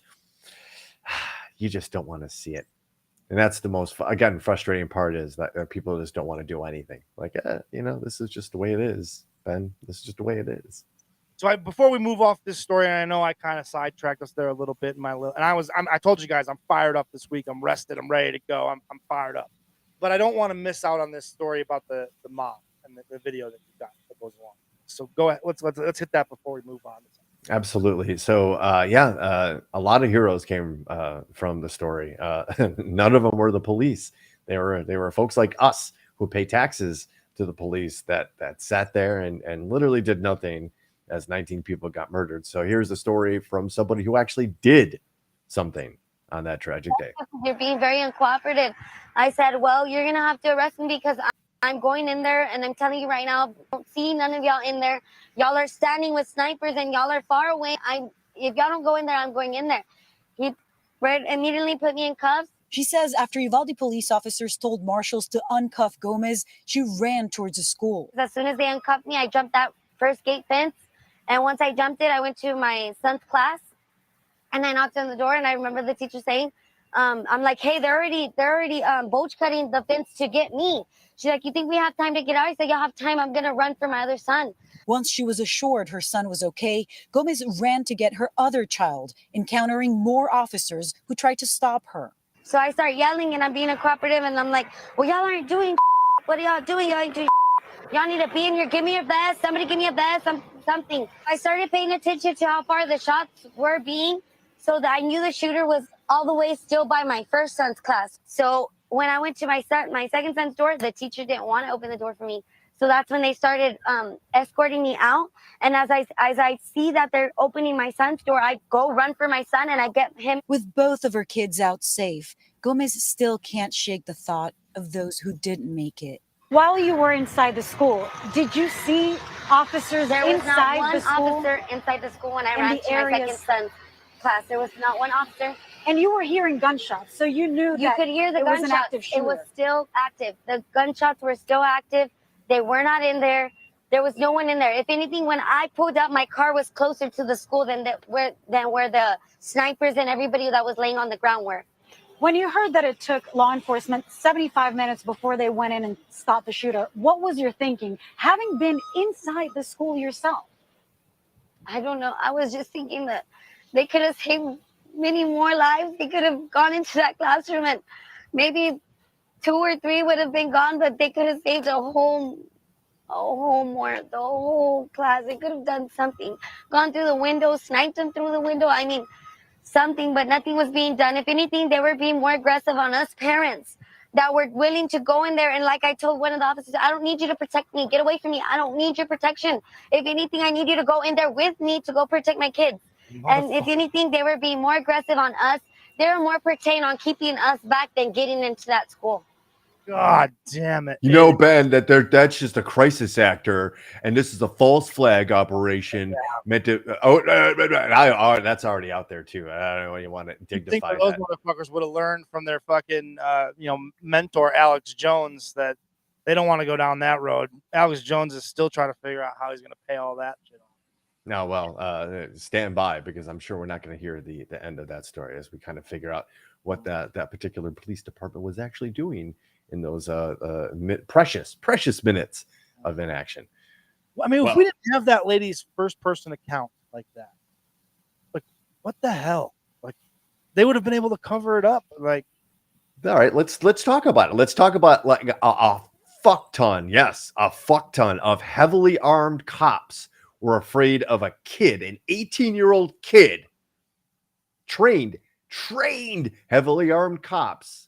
[SPEAKER 2] you just don't want to see it. And that's the most, again, frustrating part is that people just don't want to do anything. Like, this is just the way it is, Ben. This is just the way it is.
[SPEAKER 3] So before we move off this story, and I know I kind of sidetracked us there a little bit I told you guys I'm fired up this week. I'm rested. I'm ready to go. I'm fired up. But I don't want to miss out on this story about the mob and the video that you got that goes along. So go ahead. Let's hit that before we move on.
[SPEAKER 2] Absolutely. So a lot of heroes came from the story. None of them were the police. They were folks like us who pay taxes to the police that sat there and literally did nothing as 19 people got murdered. So here's a story from somebody who actually did something on that tragic day.
[SPEAKER 4] You're being very uncooperative. I said, well, you're going to have to arrest me because I'm going in there, and I'm telling you right now, I don't see none of y'all in there. Y'all are standing with snipers and y'all are far away. If y'all don't go in there, I'm going in there. He immediately put me in cuffs.
[SPEAKER 5] She says after Uvalde police officers told marshals to uncuff Gomez, she ran towards the school.
[SPEAKER 4] As soon as they uncuffed me, I jumped that first gate fence. And once I jumped it, I went to my son's class, and I knocked on the door, and I remember the teacher saying, I'm like, hey, they're already boach cutting the fence to get me. She's like, you think we have time to get out? I said, y'all have time. I'm going to run for my other son.
[SPEAKER 5] Once she was assured her son was okay, Gomez ran to get her other child, encountering more officers who tried to stop her.
[SPEAKER 4] So I start yelling, and I'm being a cooperative, and I'm like, well, y'all aren't doing what are y'all doing? Y'all ain't doing y'all need to be in here. Give me your vest. Somebody give me a vest, something. I started paying attention to how far the shots were being, so that I knew the shooter was all the way still by my first son's class. So when I went to my second son's door, the teacher didn't want to open the door for me. So that's when they started escorting me out. And as I see that they're opening my son's door, I go run for my son, and I get him.
[SPEAKER 5] With both of her kids out safe, Gomez still can't shake the thought of those who didn't make it.
[SPEAKER 6] While you were inside the school, did you see officers
[SPEAKER 4] There was not
[SPEAKER 6] inside
[SPEAKER 4] one
[SPEAKER 6] the school?
[SPEAKER 4] officer inside the school when I
[SPEAKER 6] In
[SPEAKER 4] ran
[SPEAKER 6] the
[SPEAKER 4] to my
[SPEAKER 6] areas-
[SPEAKER 4] second son's class. There was not one officer.
[SPEAKER 6] And you were hearing gunshots, so you knew
[SPEAKER 4] You
[SPEAKER 6] that
[SPEAKER 4] could hear the
[SPEAKER 6] it was an
[SPEAKER 4] gunshots.
[SPEAKER 6] active
[SPEAKER 4] It
[SPEAKER 6] shooter.
[SPEAKER 4] was still active. The gunshots were still active. They were not in there. There was no one in there. If anything, when I pulled up, my car was closer to the school than where the snipers and everybody that was laying on the ground were.
[SPEAKER 6] When you heard that it took law enforcement 75 minutes before they went in and stopped the shooter, what was your thinking, having been inside the school yourself?
[SPEAKER 4] I don't know. I was just thinking that they could have saved many more lives. They could have gone into that classroom, and maybe 2 or 3 would have been gone, but they could have saved the whole class. They could have done something, gone through the window, sniped them through the window. I mean, something, but nothing was being done. If anything, they were being more aggressive on us parents that were willing to go in there. And like I told one of the officers, I don't need you to protect me. Get away from me. I don't need your protection. If anything, I need you to go in there with me to go protect my kids. And if anything, they were being more aggressive on us. They were more pertained on keeping us back than getting into that school.
[SPEAKER 3] God damn it.
[SPEAKER 2] You know, Ben, that's just a crisis actor, and this is a false flag operation meant to. That's already out there too. I don't know what you want to
[SPEAKER 3] I think
[SPEAKER 2] dignify
[SPEAKER 3] those
[SPEAKER 2] that.
[SPEAKER 3] motherfuckers would have learned from their fucking, mentor Alex Jones that they don't want to go down that road. Alex Jones is still trying to figure out how he's going to pay all that shit off.
[SPEAKER 2] No, well, stand by, because I'm sure we're not going to hear the end of that story as we kind of figure out what that particular police department was actually doing in those precious minutes of inaction.
[SPEAKER 3] I mean, if we didn't have that lady's first person account like that, like, what the hell? Like, they would have been able to cover it up. Like,
[SPEAKER 2] all right, let's talk about it. Let's talk about like a fuck ton. Yes, a fuck ton of heavily armed cops were afraid of a kid, an 18-year-old kid. Trained heavily armed cops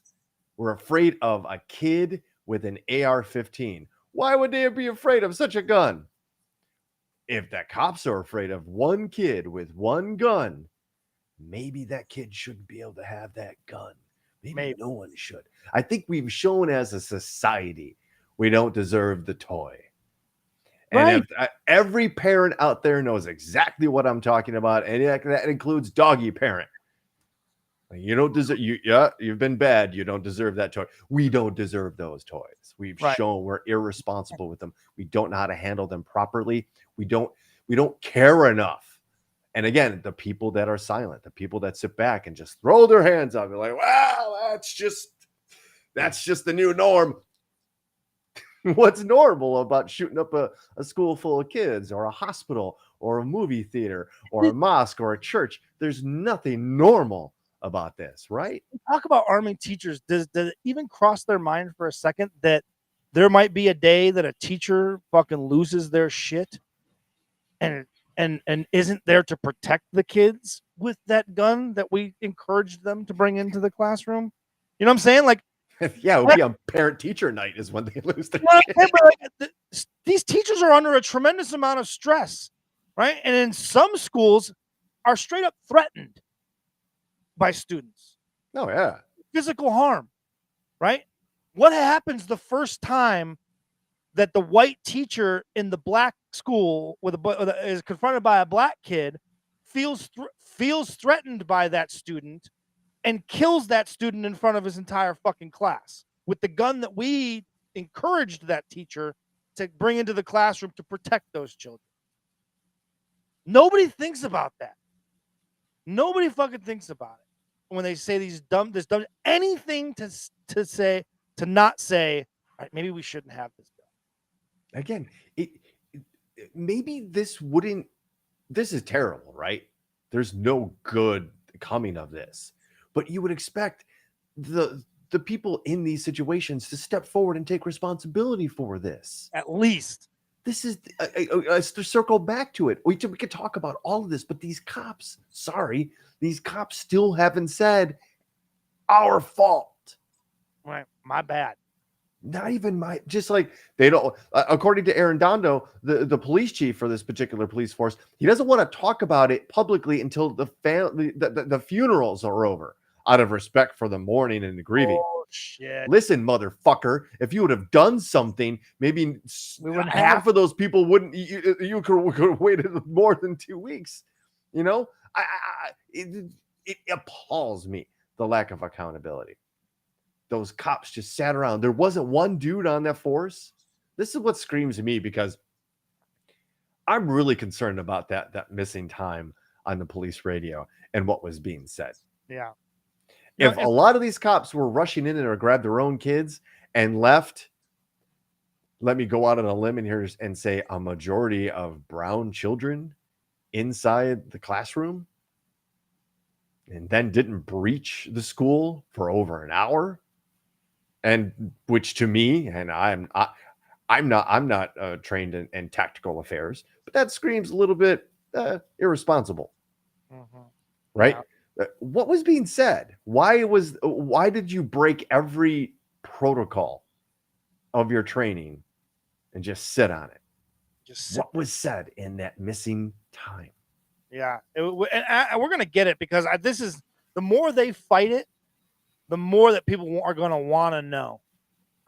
[SPEAKER 2] were afraid of a kid with an AR-15. Why would they be afraid of such a gun? If the cops are afraid of one kid with one gun, maybe that kid shouldn't be able to have that gun. Maybe no one should. I think we've shown as a society we don't deserve the toy.
[SPEAKER 3] Right.
[SPEAKER 2] And if, every parent out there knows exactly what I'm talking about, and that includes doggy parent. You don't deserve you've been bad. You don't deserve that toy. We don't deserve those toys. We've shown we're irresponsible with them. We don't know how to handle them properly. We don't care enough. And again, the people that are silent, the people that sit back and just throw their hands up, they're like, well, that's just the new norm. What's normal about shooting up a school full of kids, or a hospital, or a movie theater, or a mosque, or a church? There's nothing normal about this, right?
[SPEAKER 3] Talk about arming teachers. Does it even cross their mind for a second that there might be a day that a teacher fucking loses their shit and isn't there to protect the kids with that gun that we encouraged them to bring into the classroom? You know what I'm saying? Like,
[SPEAKER 2] yeah, it would be a parent-teacher night is when they lose their shit.
[SPEAKER 3] These teachers are under a tremendous amount of stress, right? And in some schools are straight up threatened by students.
[SPEAKER 2] Oh, yeah.
[SPEAKER 3] Physical harm, right? What happens the first time that the white teacher in the black school is confronted by a black kid, feels threatened by that student, and kills that student in front of his entire fucking class with the gun that we encouraged that teacher to bring into the classroom to protect those children? Nobody thinks about that. Nobody fucking thinks about it when they say this dumb anything to say to not say. All right, maybe we shouldn't have this bill.
[SPEAKER 2] Again, maybe this wouldn't. This is terrible, right? There's no good coming of this, but you would expect the people in these situations to step forward and take responsibility for this.
[SPEAKER 3] At least.
[SPEAKER 2] This is to circle back to it. We could talk about all of this, but these cops still haven't said our fault.
[SPEAKER 3] Right, my bad.
[SPEAKER 2] Not even just like they don't. According to Aaron Dondo, the police chief for this particular police force, he doesn't want to talk about it publicly until the funerals are over, out of respect for the mourning and the grieving.
[SPEAKER 3] Oh shit!
[SPEAKER 2] Listen, motherfucker, if you would have done something, maybe half of those people wouldn't. You could have waited more than 2 weeks. You know, it appalls me, the lack of accountability. Those cops just sat around. There wasn't one dude on that force. This is what screams to me, because I'm really concerned about that missing time on the police radio and what was being said.
[SPEAKER 3] Yeah.
[SPEAKER 2] If a lot of these cops were rushing in or grabbed their own kids and left, let me go out on a limb in here and say a majority of brown children inside the classroom, and then didn't breach the school for over an hour, and which to me, and I'm not trained in tactical affairs, but that screams a little bit irresponsible, right? Yeah. What was being said? Why did you break every protocol of your training and just sit on it? What was said in that missing time?
[SPEAKER 3] Yeah, and we're gonna get it, because this is the more they fight it, the more that people are going to want to know,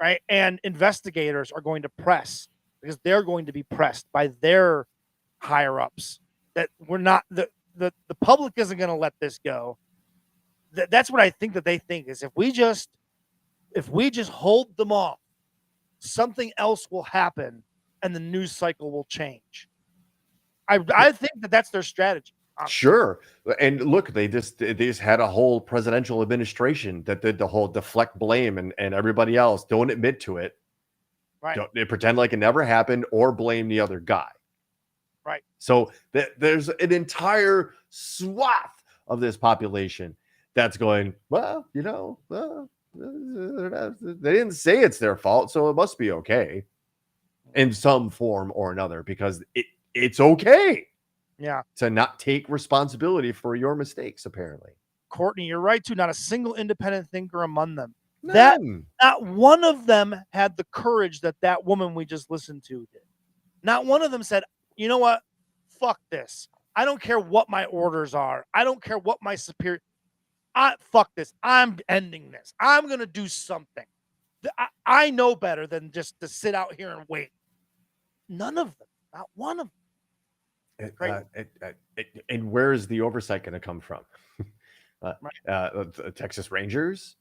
[SPEAKER 3] right? And investigators are going to press, because they're going to be pressed by their higher ups that we're not the public isn't going to let this go. That's what I think that they think is if we just hold them off, something else will happen and the news cycle will change. I think that's their strategy.
[SPEAKER 2] Sure. And look, they just had a whole presidential administration that did the whole deflect blame and everybody else don't admit to it.
[SPEAKER 3] Right.
[SPEAKER 2] They pretend like it never happened or blame the other guy.
[SPEAKER 3] Right.
[SPEAKER 2] So there's an entire swath of this population that's going, well, you know, they didn't say it's their fault, so it must be okay in some form or another, because it's okay.
[SPEAKER 3] Yeah.
[SPEAKER 2] To not take responsibility for your mistakes, apparently.
[SPEAKER 3] Courtney, you're right too. Not a single independent thinker among them.
[SPEAKER 2] None.
[SPEAKER 3] Not one of them had the courage that woman we just listened to did. Not one of them said, you know what? Fuck this. I don't care what my orders are. I don't care what my superior. Fuck this. I'm ending this. I'm going to do something. I know better than just to sit out here and wait. None of them. Not one of them.
[SPEAKER 2] And where is the oversight going to come from? Texas Rangers?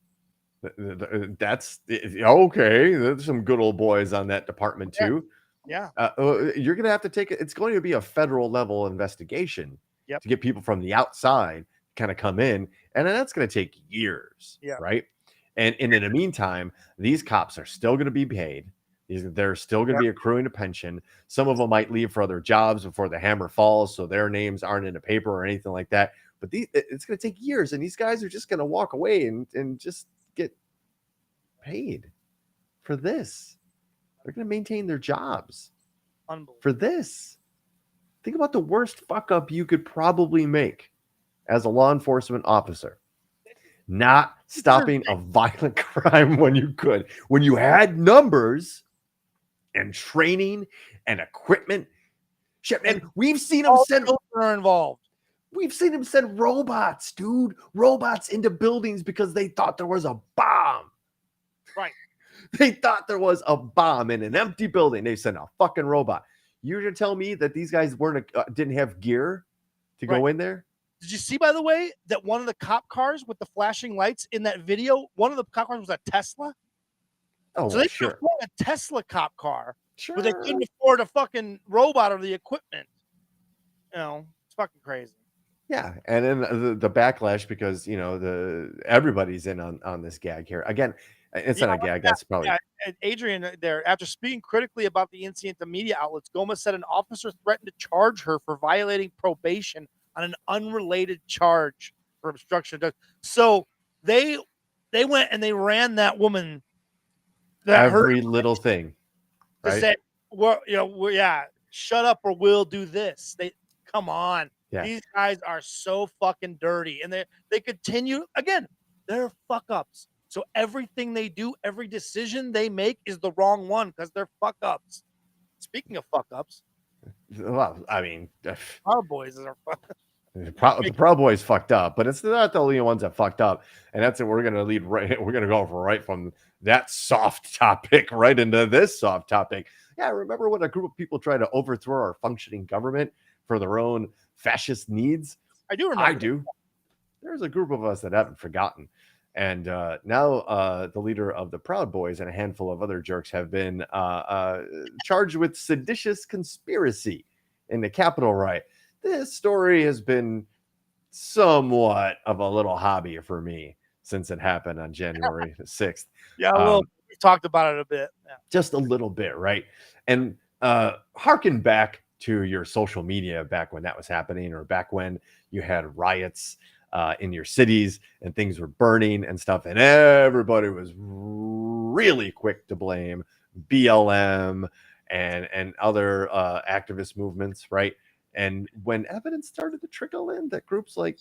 [SPEAKER 2] That's okay. There's some good old boys on that department too.
[SPEAKER 3] Yeah.
[SPEAKER 2] You're going to have to take it. It's going to be a federal level investigation to get people from the outside kind of come in. And then that's going to take years.
[SPEAKER 3] Yeah.
[SPEAKER 2] Right. And in the meantime, these cops are still going to be paid. They're still going to be accruing a pension. Some of them might leave for other jobs before the hammer falls, so their names aren't in the paper or anything like that. But it's going to take years, and these guys are just going to walk away and just get paid for this. They're going to maintain their jobs for this. Think about the worst fuck up you could probably make as a law enforcement officer. Not stopping a violent crime when you could. When you had numbers and training and equipment. Shit, man, we've seen them send
[SPEAKER 3] involved.
[SPEAKER 2] We've seen them send robots, dude. Robots into buildings because they thought there was a bomb.
[SPEAKER 3] Right.
[SPEAKER 2] They thought there was a bomb in an empty building. They sent a fucking robot. You're gonna tell me that these guys didn't have gear to go in there?
[SPEAKER 3] Did you see, by the way, that one of the cop cars with the flashing lights in that video, one of the cop cars was a Tesla?
[SPEAKER 2] Oh,
[SPEAKER 3] so they
[SPEAKER 2] sure.
[SPEAKER 3] could afford a Tesla cop car,
[SPEAKER 2] Sure.
[SPEAKER 3] but they couldn't afford a fucking robot or the equipment. it's fucking crazy.
[SPEAKER 2] Yeah, and then the backlash because everybody's in on this gag here. Again, it's not a gag. That's probably
[SPEAKER 3] And Adrian there, after speaking critically about the incident to media outlets, Gomez said an officer threatened to charge her for violating probation on an unrelated charge for obstruction of justice. So they went and they ran that woman that hurt
[SPEAKER 2] every little thing,
[SPEAKER 3] to
[SPEAKER 2] right?
[SPEAKER 3] say, shut up or we'll do this. Come on.
[SPEAKER 2] Yeah.
[SPEAKER 3] These guys are so fucking dirty, and they continue again. They're fuck ups. So everything they do, every decision they make is the wrong one because they're fuck ups. Speaking of fuck ups,
[SPEAKER 2] Well, I mean,
[SPEAKER 3] our boys are fuck.
[SPEAKER 2] the Proud Boys fucked up, but it's not the only ones that fucked up. And that's it. We're gonna lead right. We're gonna go right from that soft topic right into this soft topic. Yeah, remember when a group of people tried to overthrow our functioning government for their own fascist needs?
[SPEAKER 3] I do remember.
[SPEAKER 2] I do. There's a group of us that haven't forgotten. And now the leader of the Proud Boys and a handful of other jerks have been charged with seditious conspiracy in the Capitol riot. This story has been somewhat of a little hobby for me since it happened on January 6th.
[SPEAKER 3] Yeah, well, we talked about it a bit. Yeah.
[SPEAKER 2] Just a little bit, right? And harken back to your social media back when that was happening, or back when you had riots in your cities and things were burning and stuff, and everybody was really quick to blame BLM and other activist movements, right? And when evidence started to trickle in that groups like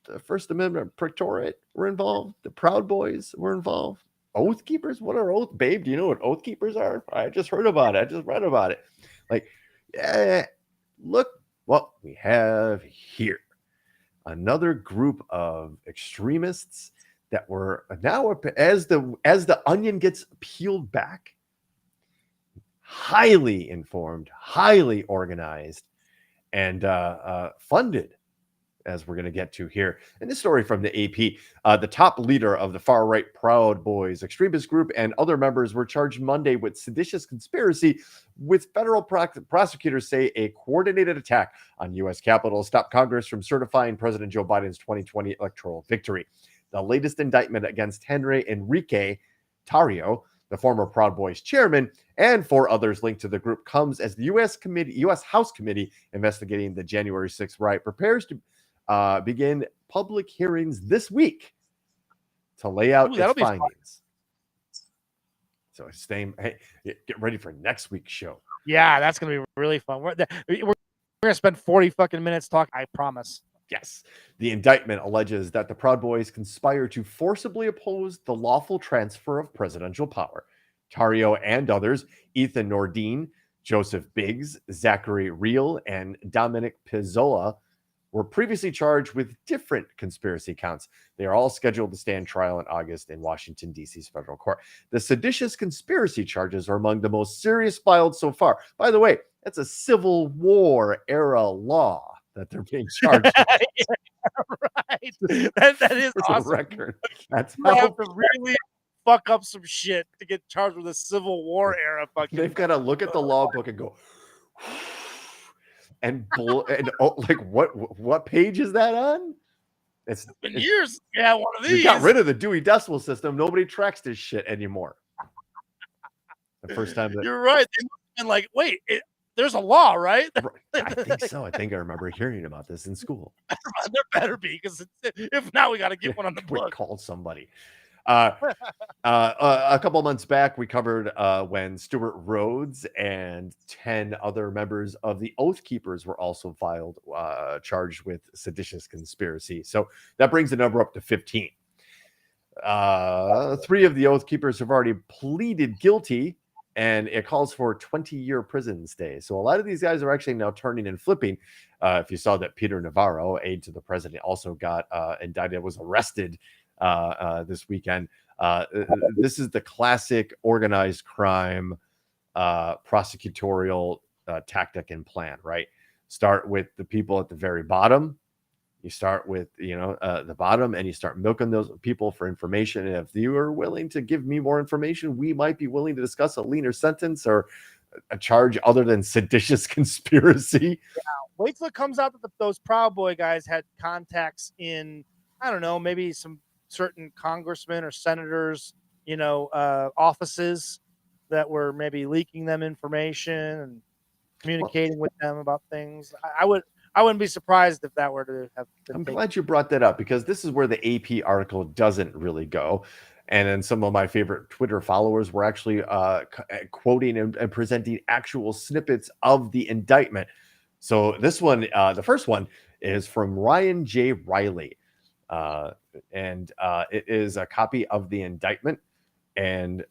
[SPEAKER 2] the First Amendment Protectorate were involved, the Proud Boys were involved, Oath Keepers. What are Oath? Babe, do you know what Oath Keepers are? I just heard about it. I just read about it. Like, yeah, look what we have here. Another group of extremists that were now, as the onion gets peeled back, highly informed, highly organized, and funded, as we're going to get to here. And this story from the AP, the top leader of the far-right Proud Boys extremist group and other members were charged Monday with seditious conspiracy, with federal prosecutors say a coordinated attack on U.S. Capitol stopped Congress from certifying President Joe Biden's 2020 electoral victory. The latest indictment against Henry Enrique Tarrio, the former Proud Boys chairman, and 4 others linked to the group, comes as the U.S. House Committee investigating the January 6th riot prepares to begin public hearings this week to lay out its findings. So hey, get ready for next week's show.
[SPEAKER 3] Yeah, that's going to be really fun. We're going to spend 40 fucking minutes talking, I promise.
[SPEAKER 2] Yes. The indictment alleges that the Proud Boys conspire to forcibly oppose the lawful transfer of presidential power. Tarrio and others, Ethan Nordine, Joseph Biggs, Zachary Reel, and Dominic Pizzola, were previously charged with different conspiracy counts. They are all scheduled to stand trial in August in Washington, D.C.'s federal court. The seditious conspiracy charges are among the most serious filed so far. By the way, that's a Civil War era law that they're being charged with.
[SPEAKER 3] Yeah, right. That is awesome.
[SPEAKER 2] Record. That's
[SPEAKER 3] you have to really fuck up some shit to get charged with a Civil War era fucking.
[SPEAKER 2] They've got to look at the law book and go, and like what page is that on? It's
[SPEAKER 3] been years. Yeah, one of these.
[SPEAKER 2] We got rid of the Dewey Decimal System. Nobody tracks this shit anymore. The first time that
[SPEAKER 3] you're right. They must have been like, wait, there's a law, right?
[SPEAKER 2] I think so. I think I remember hearing about this in school.
[SPEAKER 3] There better be, because if not, we got to get one on the book.
[SPEAKER 2] Call somebody. A couple months back, we covered when Stuart Rhodes and 10 other members of the Oath Keepers were also charged with seditious conspiracy. So that brings the number up to 15. 3 of the Oath Keepers have already pleaded guilty, and it calls for 20-year prison stay. So a lot of these guys are actually now turning and flipping. If you saw that Peter Navarro, aide to the president, also got indicted, was arrested this weekend. This is the classic organized crime prosecutorial tactic and plan, right? Start with the people at the very bottom. You start with, the bottom, and you start milking those people for information. And if you are willing to give me more information, we might be willing to discuss a leaner sentence or a charge other than seditious conspiracy.
[SPEAKER 3] Yeah. Wait till it comes out that those Proud Boy guys had contacts in, I don't know, maybe some certain congressmen or senators, offices that were maybe leaking them information and communicating with them about things. I wouldn't be surprised if that were to have been
[SPEAKER 2] I'm
[SPEAKER 3] taken.
[SPEAKER 2] glad you brought that up, because this is where the AP article doesn't really go. And then some of my favorite Twitter followers were actually quoting and presenting actual snippets of the indictment. So this one, the first one, is from Ryan J. Riley. And it is a copy of the indictment and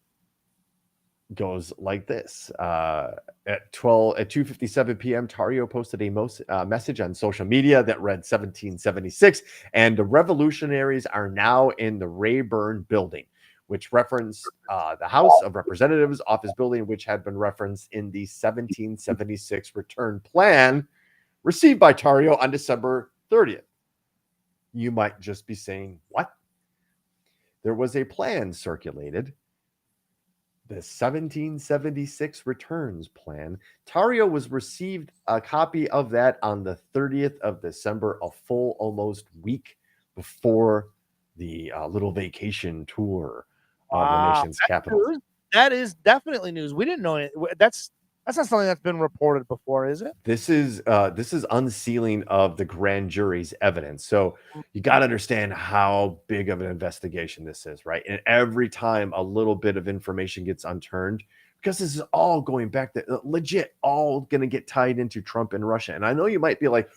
[SPEAKER 2] goes like this. At 2:57 p.m., Tario posted a message on social media that read 1776, and the revolutionaries are now in the Rayburn building, which referenced the House of Representatives office building, which had been referenced in the 1776 return plan received by Tario on December 30th. You might just be saying, what? There was a plan circulated, the 1776 returns plan. Tario was received a copy of that on the 30th of December, a full almost week before the little vacation tour of the nation's capital.
[SPEAKER 3] News. That is definitely news. We didn't know it. That's not something that's been reported before, is it?
[SPEAKER 2] This is unsealing of the grand jury's evidence. So you got to understand how big of an investigation this is, right? And every time a little bit of information gets unturned, because this is all going back to legit, all going to get tied into Trump and Russia. And I know you might be like,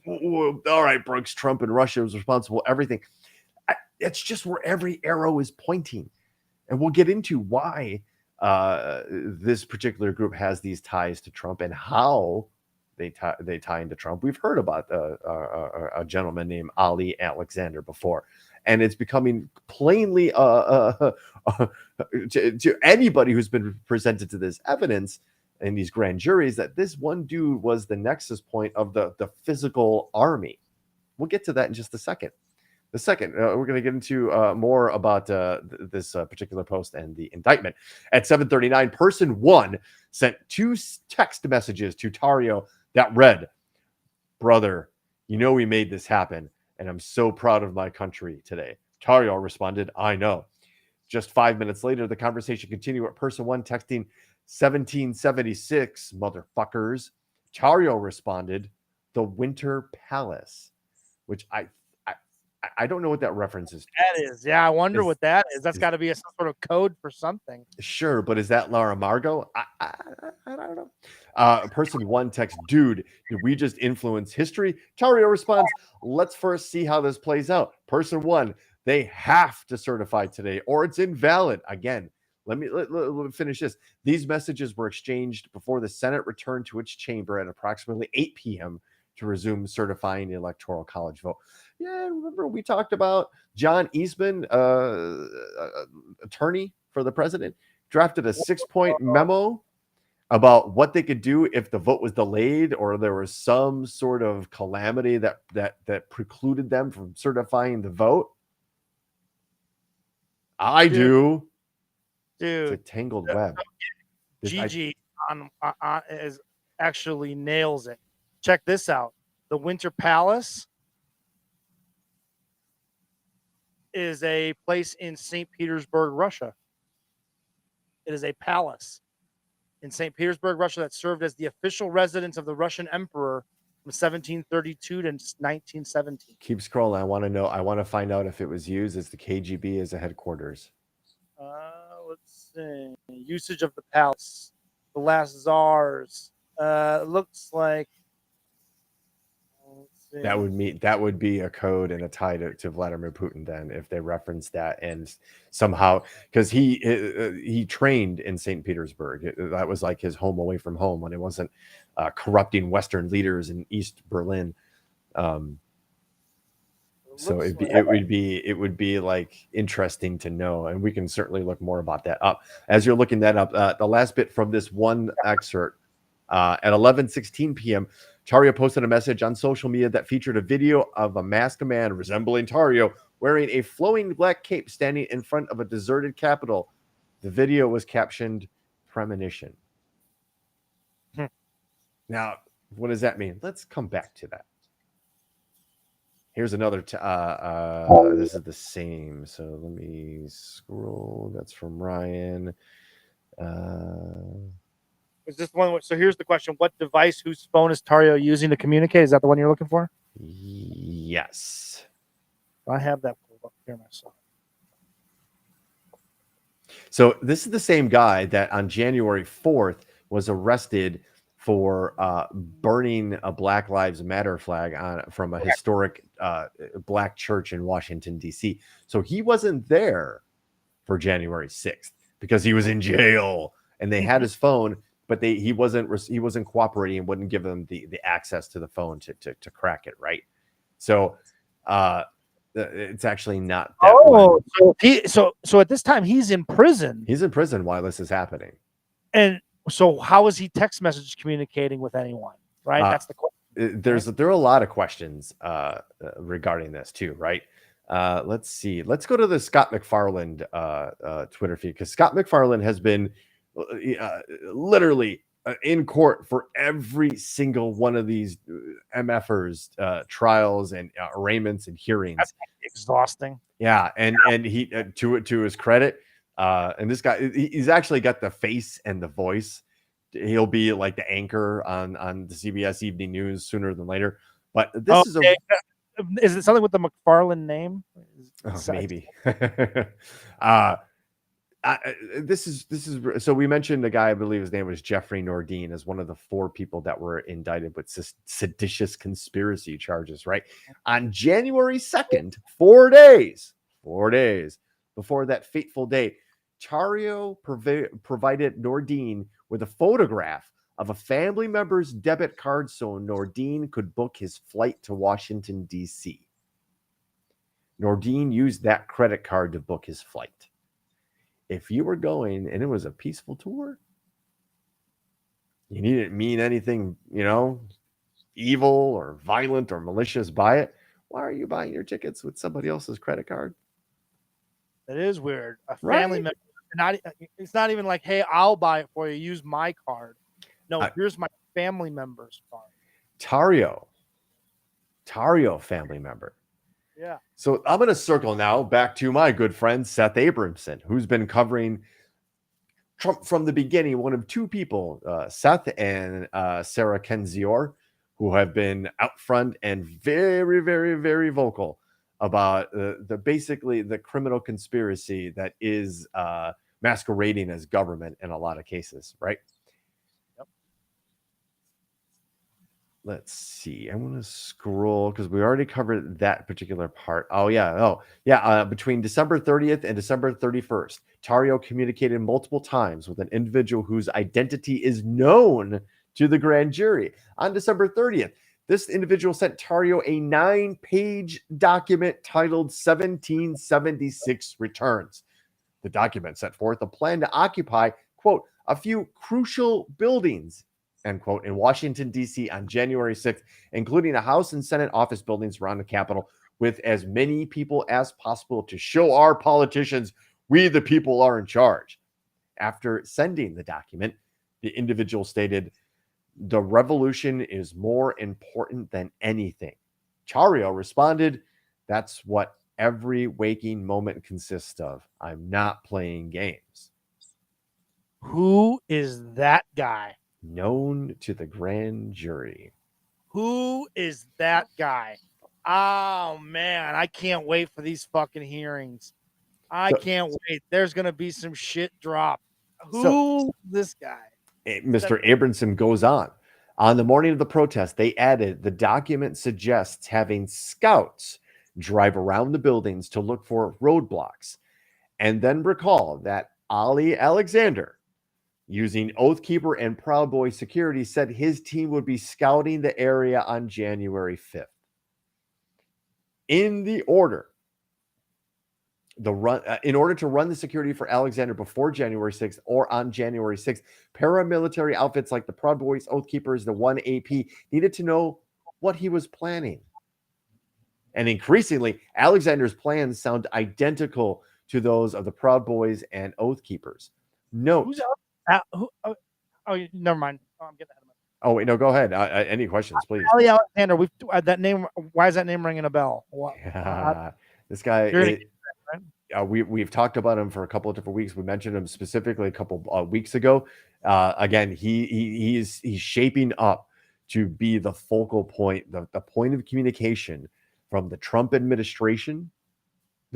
[SPEAKER 2] all right, Brooks, Trump and Russia was responsible for everything. It's just where every arrow is pointing. And we'll get into why this particular group has these ties to Trump and how they tie into Trump. We've heard about a gentleman named Ali Alexander before, and it's becoming plainly to anybody who's been presented to this evidence in these grand juries that this one dude was the nexus point of the physical army. We'll get to that in just a second. The second, we're going to get into more about this particular post and the indictment. At 7:39, person one sent two text messages to Tario that read, "Brother, you know we made this happen, and I'm so proud of my country today." Tario responded, "I know." Just 5 minutes later, the conversation continued with person one texting, "1776, motherfuckers." Tario responded, "The Winter Palace," which I don't know what that reference is.
[SPEAKER 3] That is, yeah. I wonder what that is. That's got to be some sort of code for something.
[SPEAKER 2] Sure, but is that Laura Margot? I don't know. Person one text, "Dude, did we just influence history?" Tario responds, "Let's first see how this plays out." Person one, "They have to certify today or it's invalid." Again, let me finish this. These messages were exchanged before the Senate returned to its chamber at approximately 8 p.m. to resume certifying the Electoral College vote. Yeah, remember we talked about John Eastman, attorney for the president, drafted a 6-point memo about what they could do if the vote was delayed or there was some sort of calamity that precluded them from certifying the vote. Dude. It's a tangled web.
[SPEAKER 3] Gigi is actually nails it. Check this out. The Winter Palace is a place in St. Petersburg, Russia. It is a palace in St. Petersburg, Russia, that served as the official residence of the Russian emperor from 1732 to 1917.
[SPEAKER 2] Keep scrolling. I want to find out if it was used as the KGB as a headquarters.
[SPEAKER 3] Let's see. Usage of the palace. The last czars. Looks like
[SPEAKER 2] that would be a code and a tie to Vladimir Putin then, if they reference that, and somehow, because he trained in St. Petersburg. That was like his home away from home when it wasn't corrupting Western leaders in East Berlin. So it would be like interesting to know, and we can certainly look more about that up. As you're looking that up, the last bit from this one excerpt, at 11:16 p.m., Tario posted a message on social media that featured a video of a masked man resembling Tario wearing a flowing black cape standing in front of a deserted Capitol. The video was captioned "Premonition." Now, What does that mean? Let's come back to that. Here's another. This is the same. So let me scroll. That's from Ryan.
[SPEAKER 3] Is this one? So here's the question: what device, whose phone is Tario using to communicate? Is that the one you're looking for?
[SPEAKER 2] Yes.
[SPEAKER 3] I have that pulled up here myself.
[SPEAKER 2] So this is the same guy that on January 4th was arrested for burning a Black Lives Matter flag from a historic black church in Washington, D.C. So he wasn't there for January 6th because he was in jail and they had his phone, but he wasn't cooperating and wouldn't give them the access to the phone to crack it, right? So it's actually not that one.
[SPEAKER 3] So at this time he's in prison.
[SPEAKER 2] He's in prison while this is happening.
[SPEAKER 3] And so how is he text message communicating with anyone? Right? That's the question.
[SPEAKER 2] There are a lot of questions regarding this too, right? Let's see. Let's go to the Scott McFarland Twitter feed, because Scott McFarland has been literally in court for every single one of these MFers trials and arraignments and hearings.
[SPEAKER 3] That's exhausting.
[SPEAKER 2] Yeah, and he to his credit, and this guy, he's actually got the face and the voice. He'll be like the anchor on the CBS Evening News sooner than later. But this
[SPEAKER 3] is it something with the McFarland name?
[SPEAKER 2] Maybe. This is so we mentioned the guy, I believe his name was Jeffrey Nordine, as one of the 4 people that were indicted with seditious conspiracy charges, right? On January 2nd, 4 days before that fateful day, Tario provided Nordine with a photograph of a family member's debit card so Nordine could book his flight to Washington, D.C. Nordine used that credit card to book his flight. If you were going and it was a peaceful tour, you didn't mean anything, evil or violent or malicious by it, why are you buying your tickets with somebody else's credit card?
[SPEAKER 3] That is weird. A family member, it's not even like, hey, I'll buy it for you. Use my card. No, here's my family member's card.
[SPEAKER 2] Tario family member.
[SPEAKER 3] Yeah.
[SPEAKER 2] So I'm going to circle now back to my good friend Seth Abramson, who's been covering Trump from the beginning. One of 2 people, Seth and Sarah Kendzior, who have been out front and very, very, very vocal about basically the criminal conspiracy that is masquerading as government in a lot of cases, right?
[SPEAKER 3] Yep.
[SPEAKER 2] Let's see. I want to scroll because we already covered that particular part. Between December 30th and December 31st, Tario communicated multiple times with an individual whose identity is known to the grand jury. On December 30th, this individual sent Tario a 9-page document titled 1776 Returns. The document set forth a plan to occupy, quote, a few crucial buildings, end quote, in Washington, D.C. on January 6th, including the House and Senate office buildings around the Capitol, with as many people as possible to show our politicians we the people are in charge. After sending the document, the individual stated, "The revolution is more important than anything." Tario responded, "That's what every waking moment consists of. I'm not playing games."
[SPEAKER 3] Who is that guy?
[SPEAKER 2] Known to the grand jury.
[SPEAKER 3] Who is that guy? Oh, man. I can't wait for these fucking hearings. I can't wait. There's going to be some shit drop. Who is this guy?
[SPEAKER 2] Mr. Abramson goes on. On the morning of the protest, they added, the document suggests having scouts drive around the buildings to look for roadblocks. And then recall that Ali Alexander, using Oathkeeper and Proud Boy security, said his team would be scouting the area on January 5th. In order to run the security for Alexander before January 6th or on January 6th, paramilitary outfits like the Proud Boys, Oathkeepers, the 1AP needed to know what he was planning. And increasingly, Alexander's plans sound identical to those of the Proud Boys and Oathkeepers. Note.
[SPEAKER 3] Never mind. Oh, I'm getting ahead of
[SPEAKER 2] Oh wait, no, go ahead. Any questions, please?
[SPEAKER 3] Ali Alexander. We've that name. Why is that name ringing a bell? What?
[SPEAKER 2] This guy.
[SPEAKER 3] You're gonna get that, right?
[SPEAKER 2] We've talked about him for a couple of different weeks. We mentioned him specifically a couple weeks ago. Again, he's shaping up to be the focal point, the point of communication from the Trump administration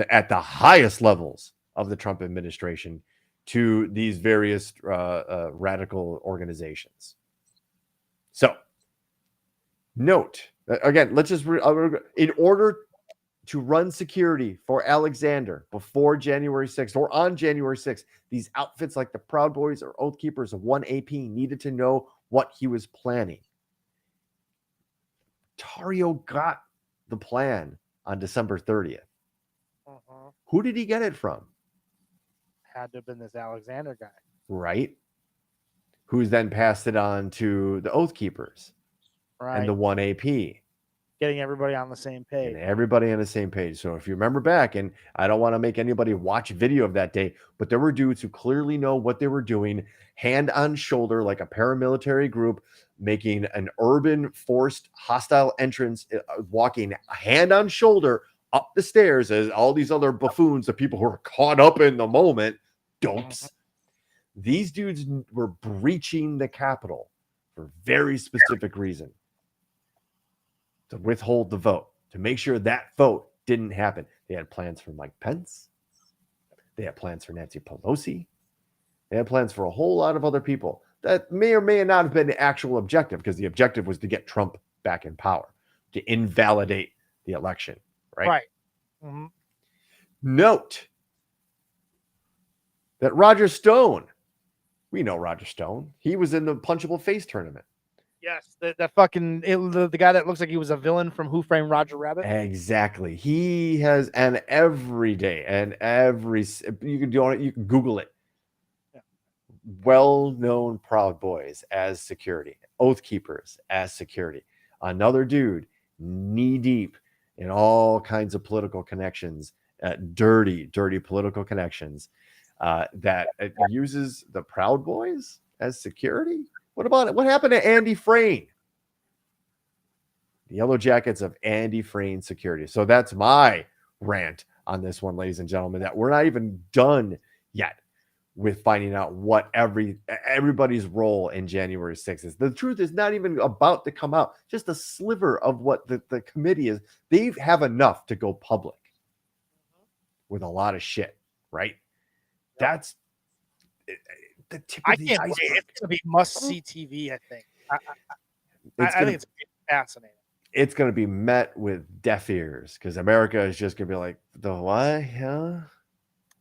[SPEAKER 2] at the highest levels of the Trump administration to these various radical organizations. So, note again, let's just in order to run security for Alexander before January 6th or on January 6th, these outfits like the Proud Boys or Oath Keepers of 1AP needed to know what he was planning. Tario got the plan on December 30th. Who did he get it from?
[SPEAKER 3] Had to have been this Alexander guy.
[SPEAKER 2] Right. Who's then passed it on to the Oath Keepers and the 1AP.
[SPEAKER 3] Getting everybody on the same page.
[SPEAKER 2] And everybody on the same page. So if you remember back, and I don't want to make anybody watch video of that day, but there were dudes who clearly know what they were doing, hand on shoulder, like a paramilitary group, making an urban forced hostile entrance, walking hand on shoulder up the stairs as all these other buffoons, the people who are caught up in the moment, dopes. These dudes were breaching the Capitol for very specific reason. To withhold the vote, to make sure that vote didn't happen. They had plans for Mike Pence. They had plans for Nancy Pelosi. They had plans for a whole lot of other people that may or may not have been the actual objective, because the objective was to get Trump back in power, to invalidate the election, right?
[SPEAKER 3] Right. Mm-hmm.
[SPEAKER 2] Note that Roger Stone, we know Roger Stone, he was in the Punchable Face tournament.
[SPEAKER 3] Yes, the fucking the guy that looks like he was a villain from Who Framed Roger Rabbit.
[SPEAKER 2] Exactly. He has, and every day, and you can do it, you can Google it. Yeah. Well-known Proud Boys as security, Oath Keepers as security. Another dude knee deep in all kinds of political connections, dirty political connections, that uses the Proud Boys as security. What about it? What happened to Andy Frain? The Yellow Jackets of Andy Frain Security. So that's my rant on this one, ladies and gentlemen, that we're not even done yet with finding out what everybody's role in January 6th is. The truth is not even about to come out. Just a sliver of what the committee is. They have enough to go public with a lot of shit, right? That's the tip of the iceberg.
[SPEAKER 3] It's going to be must-see TV, I think. I think it's fascinating.
[SPEAKER 2] It's going to be met with deaf ears, because America is just going to be like, the what? Huh?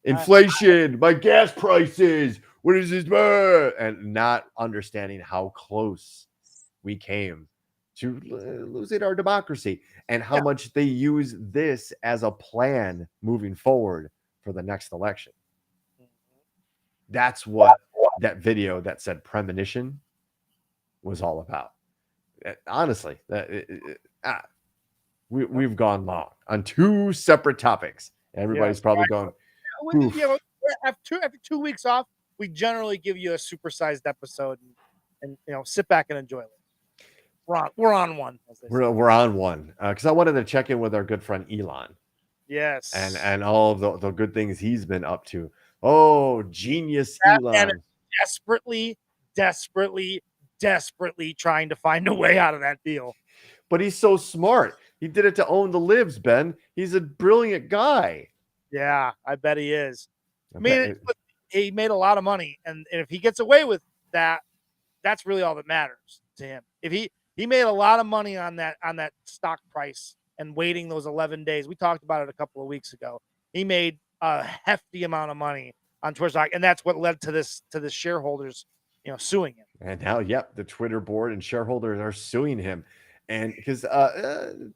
[SPEAKER 2] Inflation, my gas prices, what is this? And not understanding how close we came to losing our democracy, and how much they use this as a plan moving forward for the next election. That's what that video that said premonition was all about. Honestly, we've gone long on two separate topics. Everybody's probably going.
[SPEAKER 3] After 2 weeks off, we generally give you a supersized episode, and sit back and enjoy it. We're on one.
[SPEAKER 2] We're on one, because I wanted to check in with our good friend Elon.
[SPEAKER 3] Yes,
[SPEAKER 2] and all of the good things he's been up to. Oh, genius Elon! Desperately
[SPEAKER 3] trying to find a way out of that deal.
[SPEAKER 2] But he's so smart. He did it to own the libs, Ben. He's a brilliant guy.
[SPEAKER 3] Yeah, I bet he is. I mean, he made a lot of money, and if he gets away with that, that's really all that matters to him. If he made a lot of money on that stock price and waiting those 11 days. We talked about it a couple of weeks ago. He made a hefty amount of money on Twitter stock, and that's what led to this shareholders, suing him.
[SPEAKER 2] And now, the Twitter board and shareholders are suing him, and because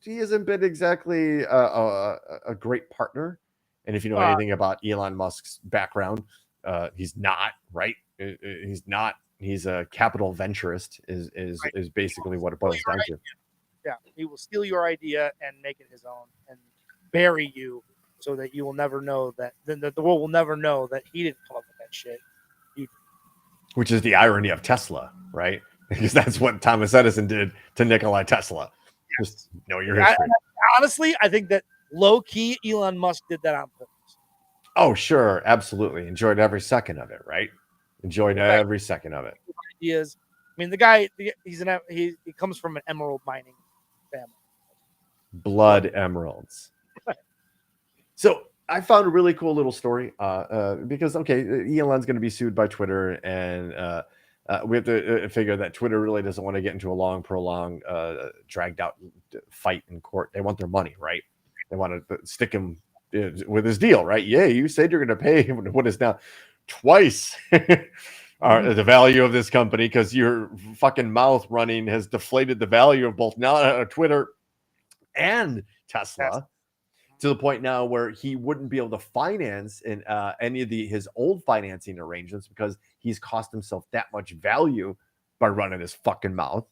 [SPEAKER 2] he hasn't been exactly a great partner. And if you know anything about Elon Musk's background, he's not, right. He's not. He's a capital venturist. Is basically what it boils down to.
[SPEAKER 3] Yeah, he will steal your idea and make it his own, and bury you, so that you will never know that. Then the world will never know that he didn't come up with that shit.
[SPEAKER 2] Which is the irony of Tesla, right? because that's what Thomas Edison did to Nikola Tesla. Just know your history.
[SPEAKER 3] Honestly, I think that low key Elon Musk did that on purpose.
[SPEAKER 2] Oh, sure, absolutely. Enjoyed every second of it, right? Enjoyed every second of it.
[SPEAKER 3] Ideas. I mean, the guy, he comes from an emerald mining family.
[SPEAKER 2] Blood emeralds. So I found a really cool little story because, okay, Elon's going to be sued by Twitter, and we have to figure that Twitter really doesn't want to get into a long, prolonged, dragged out fight in court. They want their money, right? They want to stick him with his deal, right? Yeah, you said you're going to pay him what is now twice the value of this company because your fucking mouth running has deflated the value of both now Twitter and Tesla. To the point now where he wouldn't be able to finance in any of his old financing arrangements because he's cost himself that much value by running his fucking mouth.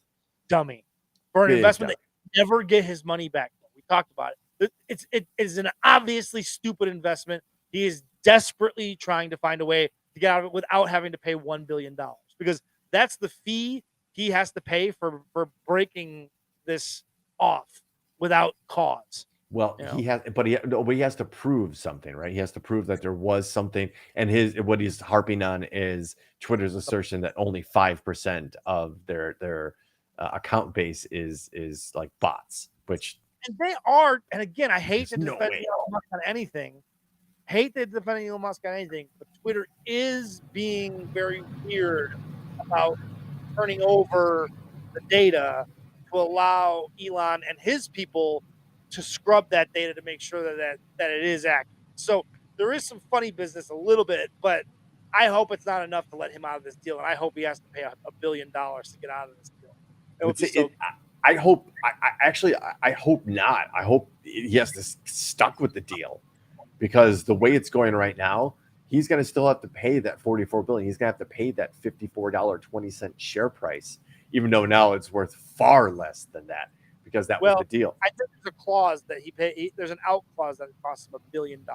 [SPEAKER 3] Dummy. For an
[SPEAKER 2] Big
[SPEAKER 3] investment
[SPEAKER 2] dummy.
[SPEAKER 3] that never get his money back. We talked about it. It is an obviously stupid investment. He is desperately trying to find a way to get out of it without having to pay $1 billion because that's the fee he has to pay for breaking this off without cause.
[SPEAKER 2] Well, he has to prove something, right? He has to prove that there was something, and what he's harping on is Twitter's assertion that only 5% of their account base is like bots, which
[SPEAKER 3] and they are. And again, I hate to
[SPEAKER 2] no
[SPEAKER 3] defend
[SPEAKER 2] way.
[SPEAKER 3] Elon Musk on anything. Hate to defend Elon Musk on anything, but Twitter is being very weird about turning over the data to allow Elon and his people to scrub that data to make sure that it is accurate. So there is some funny business a little bit, but I hope it's not enough to let him out of this deal, and I hope he has to pay $1 billion to get out of this deal. It would be
[SPEAKER 2] I hope. I hope not. I hope he has to stuck with the deal because the way it's going right now, he's going to still have to pay that $44 billion. He's going to have to pay that $54.20 share price, even though now it's worth far less than that. Because that was the deal.
[SPEAKER 3] I think there's a clause that there's an out clause that it costs him $1 billion.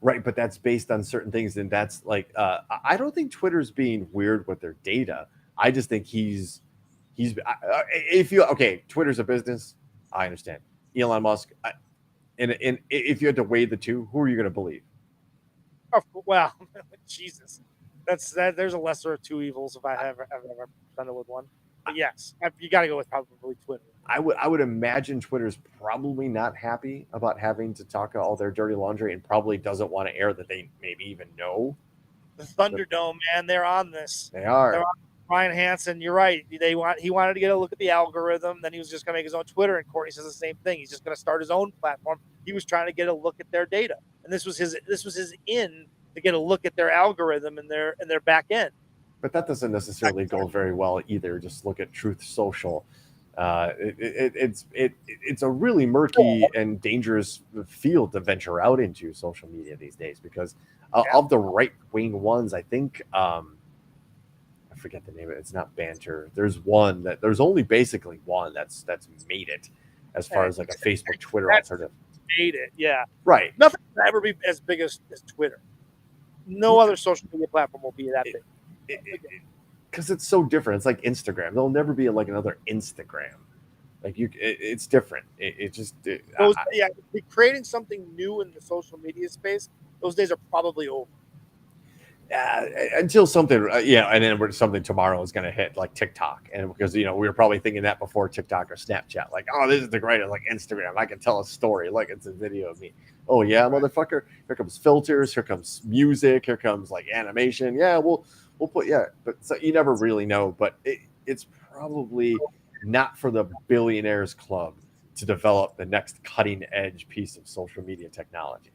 [SPEAKER 2] Right, but that's based on certain things, and that's like I don't think Twitter's being weird with their data. I just think Twitter's a business. I understand. Elon Musk, and if you had to weigh the two, who are you going to believe?
[SPEAKER 3] Oh, well, Jesus, there's a lesser of two evils if I've ever presented with one. But yes, you got to go with probably Twitter.
[SPEAKER 2] I would imagine Twitter's probably not happy about having to talk all their dirty laundry and probably doesn't want to air that they maybe even know.
[SPEAKER 3] The Thunderdome, man, they're on this.
[SPEAKER 2] They are.
[SPEAKER 3] They're on Ryan Hansen, you're right. He wanted to get a look at the algorithm. Then he was just going to make his own Twitter, and Courtney says the same thing. He's just going to start his own platform. He was trying to get a look at their data, and this was his in to get a look at their algorithm and their back end.
[SPEAKER 2] But that doesn't necessarily go very well either. Just look at Truth Social. It's a really murky and dangerous field to venture out into social media these days because of the right wing ones. I think I forget the name of it. It's not Banter. There's only basically one that's made it as far as like a Facebook, Twitter alternative.
[SPEAKER 3] Made it, yeah.
[SPEAKER 2] Right.
[SPEAKER 3] Nothing will ever be as big as Twitter. No other social media platform will be that big.
[SPEAKER 2] Because it's so different. It's like Instagram. There'll never be like another Instagram. Like it's different.
[SPEAKER 3] Creating something new in the social media space. Those days are probably over.
[SPEAKER 2] Until something, and then something tomorrow is going to hit like TikTok, and because we were probably thinking that before TikTok or Snapchat, like, oh, this is the greatest, like Instagram. I can tell a story, like it's a video of me. Oh yeah, motherfucker! Here comes filters. Here comes music. Here comes like animation. Yeah, we'll put but so you never really know. But it's probably not for the billionaires club to develop the next cutting edge piece of social media technology.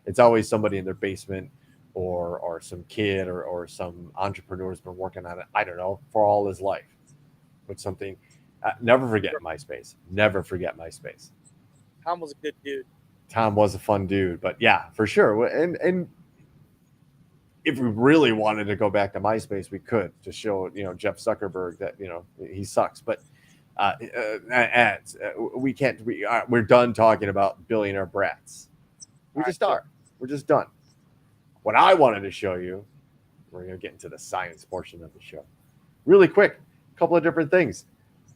[SPEAKER 2] It's always somebody in their basement or some kid or some entrepreneur's been working on it, I don't know, for all his life. With something, never forget MySpace. Never forget MySpace.
[SPEAKER 3] Tom was a good dude.
[SPEAKER 2] Tom was a fun dude, but yeah, for sure. And if we really wanted to go back to MySpace, we could to show Jeff Zuckerberg that he sucks. But we can't. We're done talking about billionaire brats. We just are. We're just done. What I wanted to show you, we're going to get into the science portion of the show. Really quick, a couple of different things.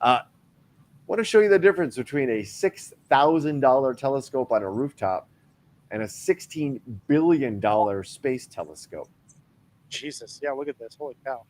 [SPEAKER 2] Want to show you the difference between a $6,000 telescope on a rooftop and a $16 billion space telescope.
[SPEAKER 3] Jesus. Yeah, look at this. Holy cow.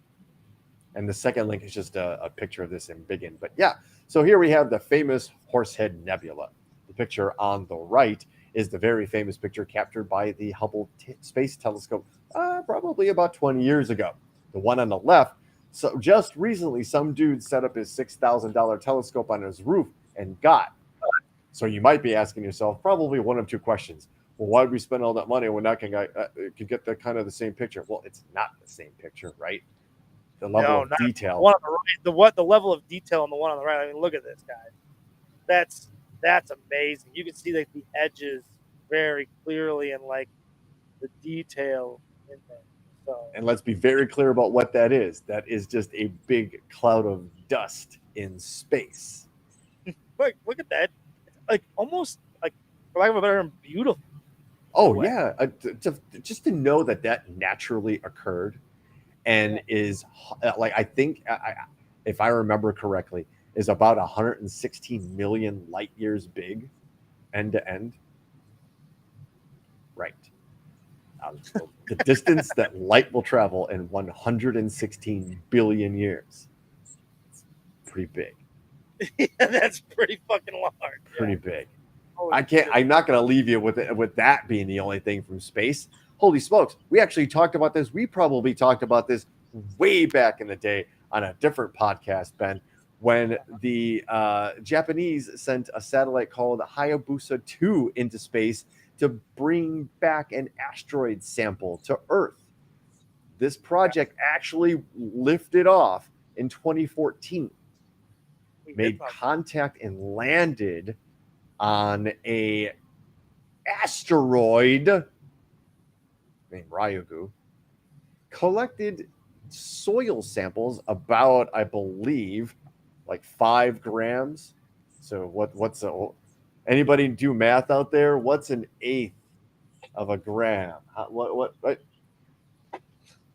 [SPEAKER 2] And the second link is just a picture of this in Biggin. But yeah, so here we have the famous Horsehead Nebula. The picture on the right is the very famous picture captured by the Hubble Space Telescope probably about 20 years ago. The one on the left, so just recently, some dude set up his $6,000 telescope on his roof and got. So you might be asking yourself probably one of two questions. Well, why did we spend all that money when that can get the kind of the same picture? Well, it's not the same picture, right? The level of detail.
[SPEAKER 3] The one on the right, the level of detail on the one on the right. I mean, look at this, guys. That's amazing. You can see like the edges very clearly and like the detail in there. So.
[SPEAKER 2] And let's be very clear about what that is. That is just a big cloud of dust in space.
[SPEAKER 3] Look at that. Like almost like, for lack of a better term, beautiful.
[SPEAKER 2] Oh yeah, just to know that naturally occurred, and is like I think if I remember correctly, is about 116 million light years big, end to end. Right. The distance that light will travel in 116 billion years. It's pretty big.
[SPEAKER 3] Yeah, that's pretty fucking large.
[SPEAKER 2] Pretty big. I'm not going to leave you with that being the only thing from space. Holy smokes. We actually talked about this. We probably talked about this way back in the day on a different podcast, Ben, when the Japanese sent a satellite called Hayabusa 2 into space to bring back an asteroid sample to Earth. This project actually lifted off in 2014, made contact and landed on a asteroid named Ryugu, collected soil samples about, I believe, like 5 grams. So what's anybody do math out there? What's an eighth of a gram? What?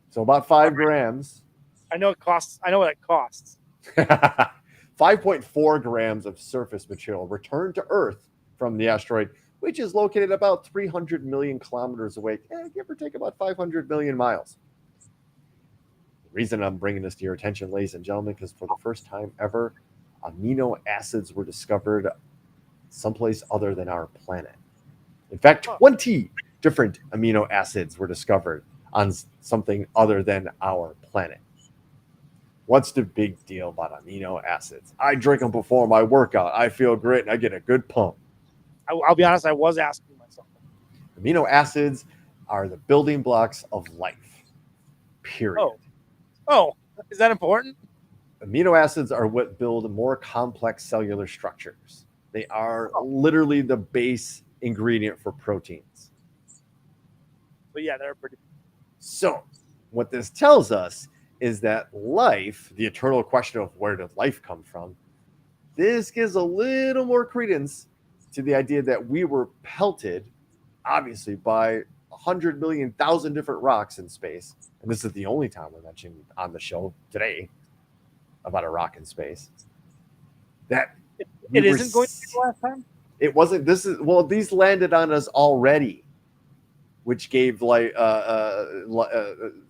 [SPEAKER 2] So about 5 grams.
[SPEAKER 3] I know it costs. I know what it costs.
[SPEAKER 2] 5.4 grams of surface material returned to Earth from the asteroid, which is located about 300 million kilometers away, give or take about 500 million miles. The reason I'm bringing this to your attention, ladies and gentlemen, because for the first time ever, amino acids were discovered someplace other than our planet. In fact, 20 different amino acids were discovered on something other than our planet. What's the big deal about amino acids? I drink them before my workout. I feel great and I get a good pump.
[SPEAKER 3] I'll be honest, I was asking myself.
[SPEAKER 2] Amino acids are the building blocks of life, period.
[SPEAKER 3] Oh, is that important?
[SPEAKER 2] Amino acids are what build more complex cellular structures. They are literally the base ingredient for proteins.
[SPEAKER 3] But yeah, they're pretty.
[SPEAKER 2] So what this tells us is that life, the eternal question of where did life come from, this gives a little more credence to the idea that we were pelted, obviously, by 100 million thousand different rocks in space. And this is the only time we're mentioning on the show today about a rock in space. That
[SPEAKER 3] it isn't going to be the last time?
[SPEAKER 2] It wasn't. These landed on us already, which gave like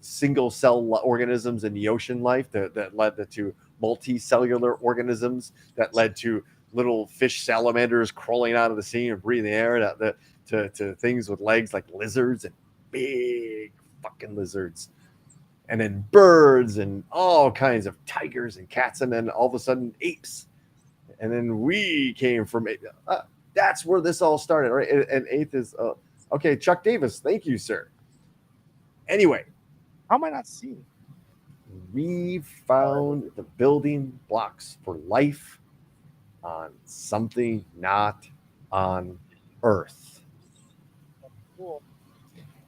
[SPEAKER 2] single cell organisms in the ocean life that led to multicellular organisms that led to little fish salamanders crawling out of the sea and breathing air to things with legs like lizards and big fucking lizards, and then birds and all kinds of tigers and cats, and then all of a sudden apes, and then we came from that's where this all started, right? And eighth is okay, Chuck Davis. Thank you, sir. Anyway,
[SPEAKER 3] how am I not seeing?
[SPEAKER 2] We found the building blocks for life on something not on Earth.
[SPEAKER 3] Cool.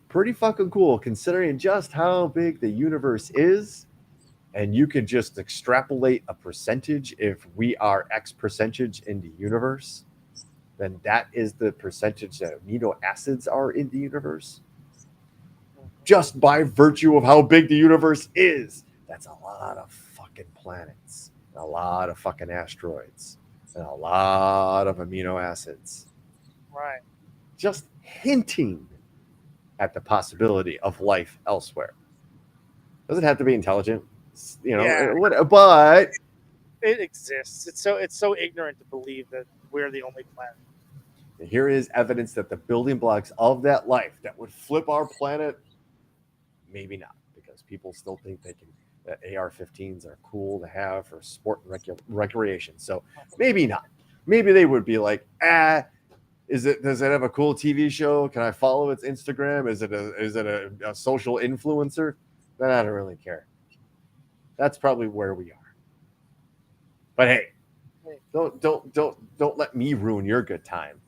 [SPEAKER 2] Pretty fucking cool, considering just how big the universe is. And you can just extrapolate a percentage. If we are X percentage in the universe, then that is the percentage that amino acids are in the universe. Just by virtue of how big the universe is. That's a lot of fucking fucking planets, a lot of fucking asteroids, and a lot of amino acids.
[SPEAKER 3] Right.
[SPEAKER 2] Just hinting at the possibility of life elsewhere. Doesn't have to be intelligent,
[SPEAKER 3] Yeah.
[SPEAKER 2] but
[SPEAKER 3] It exists. It's so ignorant to believe that we're the only planet.
[SPEAKER 2] here is evidence that the building blocks of that life that would flip our planet, maybe not, because people still think that AR-15s are cool to have for sport and recreation. So maybe not. Maybe they would be like, does it have a cool TV show? Can I follow its Instagram? Is it a social influencer? Then I don't really care. That's probably where we are. But hey, don't let me ruin your good time.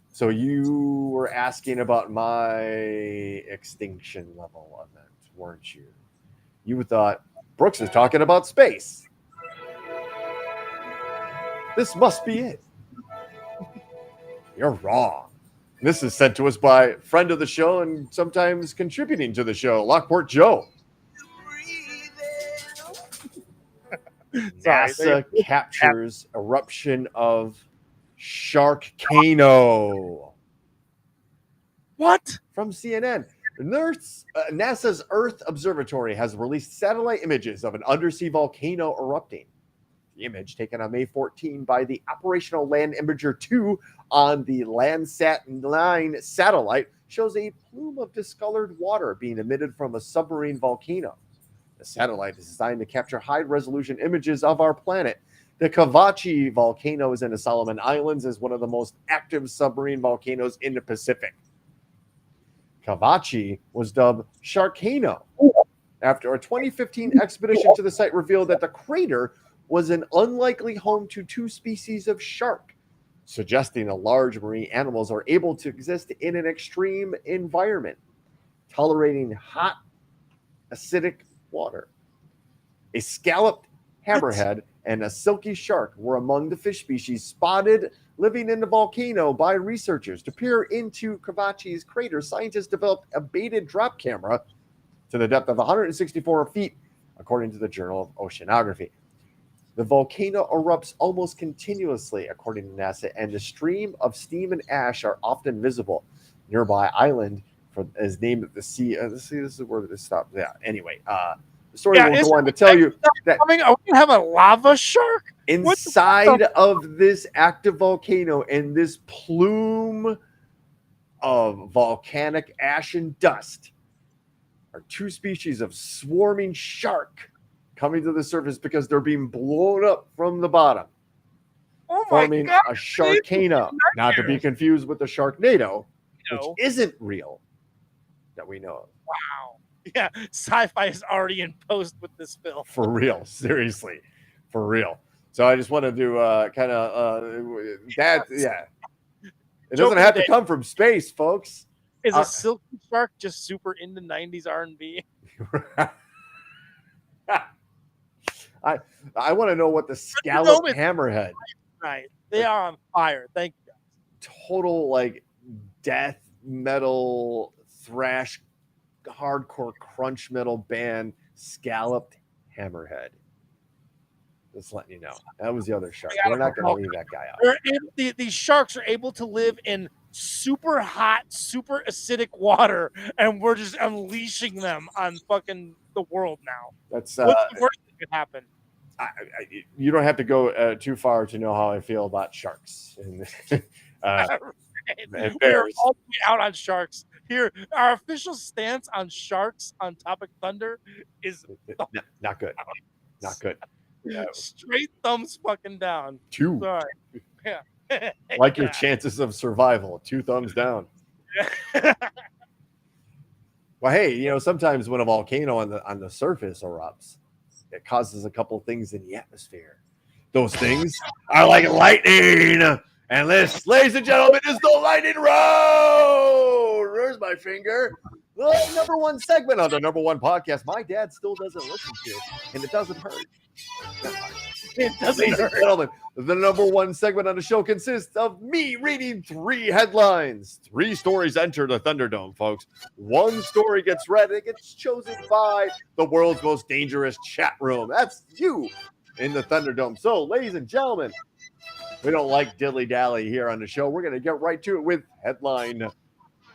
[SPEAKER 2] So you were asking about my extinction level event, weren't you? You thought Brooks is talking about space. This must be it. You're wrong. This is sent to us by friend of the show and sometimes contributing to the show, Lockport Joe. NASA captures eruption of Sharkcano.
[SPEAKER 3] What?
[SPEAKER 2] From CNN. NASA's Earth Observatory has released satellite images of an undersea volcano erupting. The image, taken on May 14 by the Operational Land Imager 2 on the Landsat 9 satellite, shows a plume of discolored water being emitted from a submarine volcano. The satellite is designed to capture high-resolution images of our planet. The Cavachi volcano is in the Solomon Islands, is one of the most active submarine volcanoes in the Pacific. Cavachi was dubbed Sharkcano after a 2015 expedition to the site revealed that the crater was an unlikely home to two species of shark, suggesting that large marine animals are able to exist in an extreme environment, tolerating hot, acidic water. A scalloped hammerhead and a silky shark were among the fish species spotted living in the volcano by researchers. To peer into Cavachi's crater, scientists developed a baited drop camera to the depth of 164 feet, according to the Journal of Oceanography. The volcano erupts almost continuously, according to NASA, and the stream of steam and ash are often visible. Nearby island is named the sea. This is where this stops. Yeah. Anyway, the story will go on to tell you that
[SPEAKER 3] are we gonna have a lava shark
[SPEAKER 2] inside of this active volcano and this plume of volcanic ash and dust are two species of swarming shark coming to the surface because they're being blown up from the bottom, forming a Sharkcano, not to be confused with the Sharknado, which isn't real that we know of.
[SPEAKER 3] Wow. Yeah, sci-fi is already in post with this film.
[SPEAKER 2] For real, seriously, for real. So I just wanted to that. Yeah, it doesn't have to come from space, folks.
[SPEAKER 3] Is a silky shark just super into 90s R&B?
[SPEAKER 2] I want to know what the scalloped hammerhead.
[SPEAKER 3] Right, they are on fire. Thank you.
[SPEAKER 2] Total like death metal thrash, hardcore crunch metal band, Scalloped Hammerhead. Just letting you know. That was the other shark. We're not going to leave that guy out.
[SPEAKER 3] These sharks are able to live in super hot, super acidic water, and we're just unleashing them on fucking the world now.
[SPEAKER 2] That's
[SPEAKER 3] what's the worst that could happen?
[SPEAKER 2] You don't have to go too far to know how I feel about sharks.
[SPEAKER 3] We're all out on sharks. Here, our official stance on sharks on Topic Thunder is
[SPEAKER 2] not good. Not good. Yeah.
[SPEAKER 3] Straight thumbs fucking down.
[SPEAKER 2] Two.
[SPEAKER 3] Sorry. Yeah.
[SPEAKER 2] Like your chances of survival. 2 thumbs down. Well, hey, sometimes when a volcano on the surface erupts, it causes a couple things in the atmosphere. Those things are like lightning. And this, ladies and gentlemen, is the lightning road. Where's my finger? The number one segment on the number one podcast my dad still doesn't listen to, and it doesn't hurt.
[SPEAKER 3] It doesn't
[SPEAKER 2] Ladies and
[SPEAKER 3] hurt.
[SPEAKER 2] gentlemen, the number one segment on the show consists of me reading 3 headlines. 3 stories enter the Thunderdome, folks. 1 story gets read and it gets chosen by the world's most dangerous chat room. That's you in the Thunderdome. So, ladies and gentlemen, we don't like dilly-dally here on the show. We're going to get right to it with headline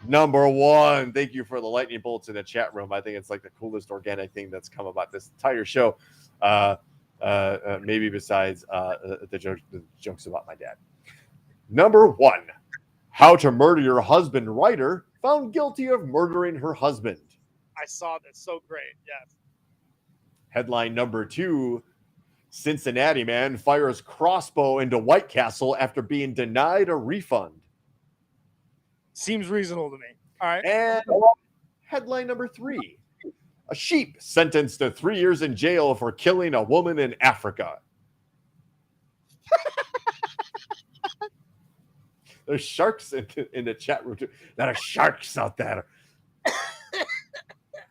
[SPEAKER 2] number 1. Thank you for the lightning bolts in the chat room. I think it's like the coolest organic thing that's come about this entire show. Maybe besides the jokes about my dad. Number 1, how to murder your husband writer found guilty of murdering her husband.
[SPEAKER 3] I saw this. So great. Yes.
[SPEAKER 2] Headline number 2, Cincinnati man fires crossbow into White Castle after being denied a refund.
[SPEAKER 3] Seems reasonable to me. All right.
[SPEAKER 2] And headline number 3, a sheep sentenced to 3 years in jail for killing a woman in Africa. There's sharks in the chat room too. There are sharks out there. I'm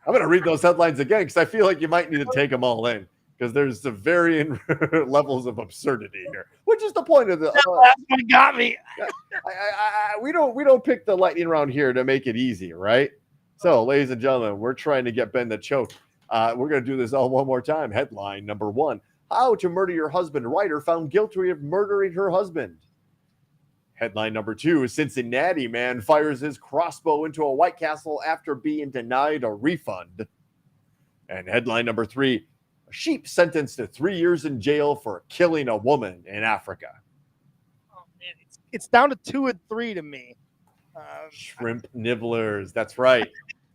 [SPEAKER 2] going to read those headlines again because I feel like you might need to take them all in because there's the varying levels of absurdity here, which is the point of the.
[SPEAKER 3] Last one got me.
[SPEAKER 2] We don't pick the lightning round here to make it easy, right? So, ladies and gentlemen, we're trying to get Ben the choke. We're going to do this all one more time. Headline number 1, how to murder your husband writer found guilty of murdering her husband. Headline number 2, Cincinnati man fires his crossbow into a White Castle after being denied a refund. And headline number 3, a sheep sentenced to 3 years in jail for killing a woman in Africa.
[SPEAKER 3] Oh, man. It's down to 2 and 3 to me.
[SPEAKER 2] Shrimp nibblers. That's right.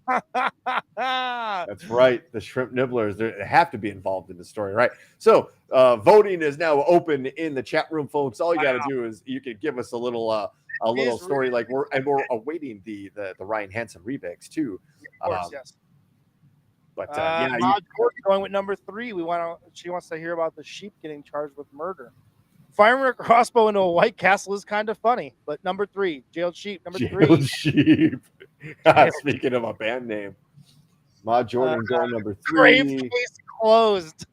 [SPEAKER 2] That's right. The shrimp nibblers, they have to be involved in the story, right? So voting is now open in the chat room, folks. All you got to do is you can give us a little story, like we're awaiting the Ryan Hansen remix too.
[SPEAKER 3] Of course, yes.
[SPEAKER 2] But
[SPEAKER 3] going with number 3. She wants to hear about the sheep getting charged with murder. Firing a crossbow into a White Castle is kind of funny, but number 3, jailed sheep. Number 3,
[SPEAKER 2] sheep. Speaking of a band name, Ma Jordan going number 3.
[SPEAKER 3] Grave case closed.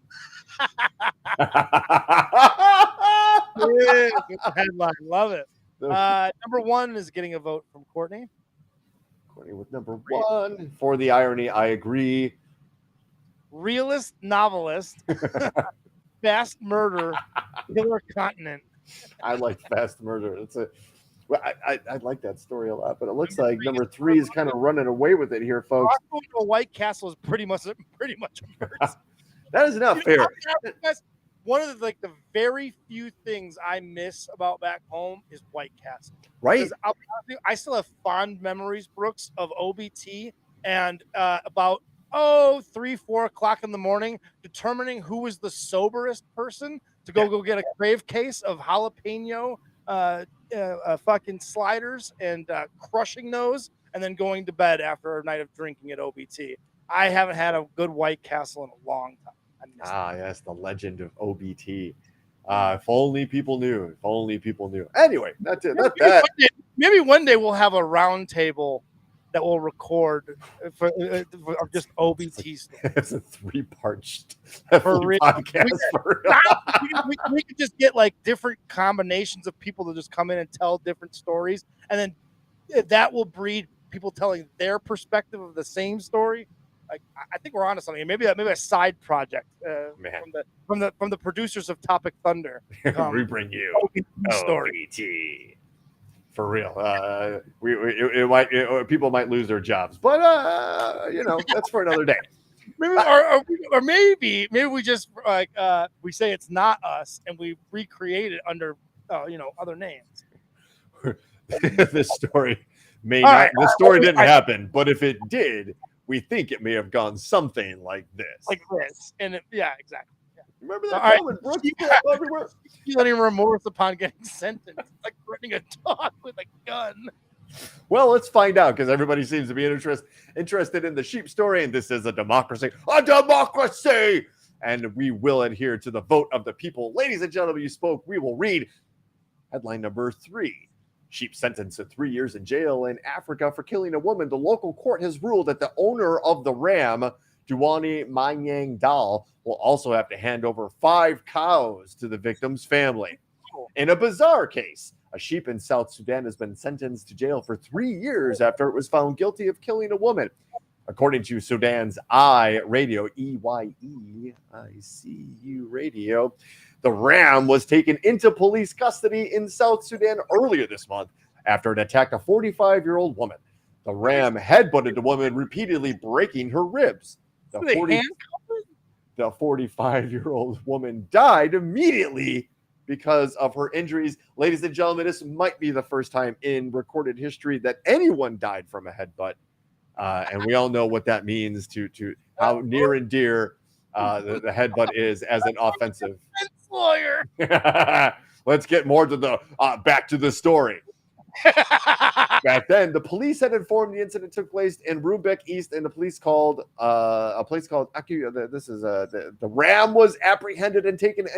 [SPEAKER 3] Headline, love it. Number 1 is getting a vote from Courtney.
[SPEAKER 2] Courtney with number 1. For the irony, I agree.
[SPEAKER 3] Realist novelist. Fast murder, killer continent.
[SPEAKER 2] I like fast murder. I like that story a lot, but it looks like number 3 is kind of running away with it here, folks.
[SPEAKER 3] Going to a White Castle is pretty much a murder.
[SPEAKER 2] That is not fair.
[SPEAKER 3] One of the very few things I miss about back home is White Castle.
[SPEAKER 2] Right.
[SPEAKER 3] I still have fond memories, Brooks, of OBT and about 3-4 o'clock in the morning, determining who was the soberest person to go get a crave case of jalapeno fucking sliders and crushing those, and then going to bed after a night of drinking at OBT. I haven't had a good White Castle in a long time.
[SPEAKER 2] Yes, the legend of OBT. If only people knew. If only people knew. Anyway, that's it.
[SPEAKER 3] Maybe one day we'll have a round table that will record for just OBT stuff.
[SPEAKER 2] It's a 3-part podcast.
[SPEAKER 3] We could just get like different combinations of people to just come in and tell different stories, and then that will breed people telling their perspective of the same story. Like, I think we're onto something. Maybe a side project from the producers of Topic Thunder.
[SPEAKER 2] We bring you OBT. For real, people might lose their jobs, but that's for another day.
[SPEAKER 3] Maybe we just we say it's not us and we recreate it under other names.
[SPEAKER 2] This story the story didn't happen, but if it did, we think it may have gone something like this.
[SPEAKER 3] And exactly.
[SPEAKER 2] Remember that comment, Brooks? Everywhere.
[SPEAKER 3] Feeling remorse upon getting sentenced. It's like threatening a dog with a gun.
[SPEAKER 2] Well, let's find out, because everybody seems to be interested in the sheep story, and this is a democracy. A democracy! And we will adhere to the vote of the people. Ladies and gentlemen, you spoke. We will read headline number 3. Sheep sentenced to 3 years in jail in Africa for killing a woman. The local court has ruled that the owner of the ram Duani Manyang Dal will also have to hand over 5 cows to the victim's family. In a bizarre case, a sheep in South Sudan has been sentenced to jail for 3 years after it was found guilty of killing a woman. According to Sudan's Radio, EYEICU Radio, the ram was taken into police custody in South Sudan earlier this month after it attacked a 45-year-old woman. The ram headbutted the woman, repeatedly breaking her ribs. The 45-year-old woman died immediately because of her injuries. Ladies and gentlemen, this might be the first time in recorded history that anyone died from a headbutt. And we all know what that means to how near and dear the headbutt is as an offensive
[SPEAKER 3] lawyer.
[SPEAKER 2] Let's get more to the back to the story. Back then, the police had informed the incident took place in Rubeck East, and the police called a place called Aku. The ram was apprehended and taken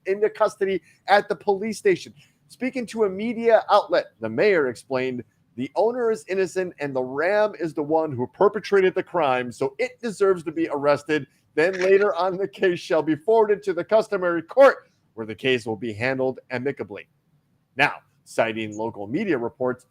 [SPEAKER 2] into custody at the police station. Speaking to a media outlet, the mayor explained, "The owner is innocent, and the ram is the one who perpetrated the crime, so it deserves to be arrested. Then later on, the case shall be forwarded to the customary court, where the case will be handled amicably." Now, citing local media reports,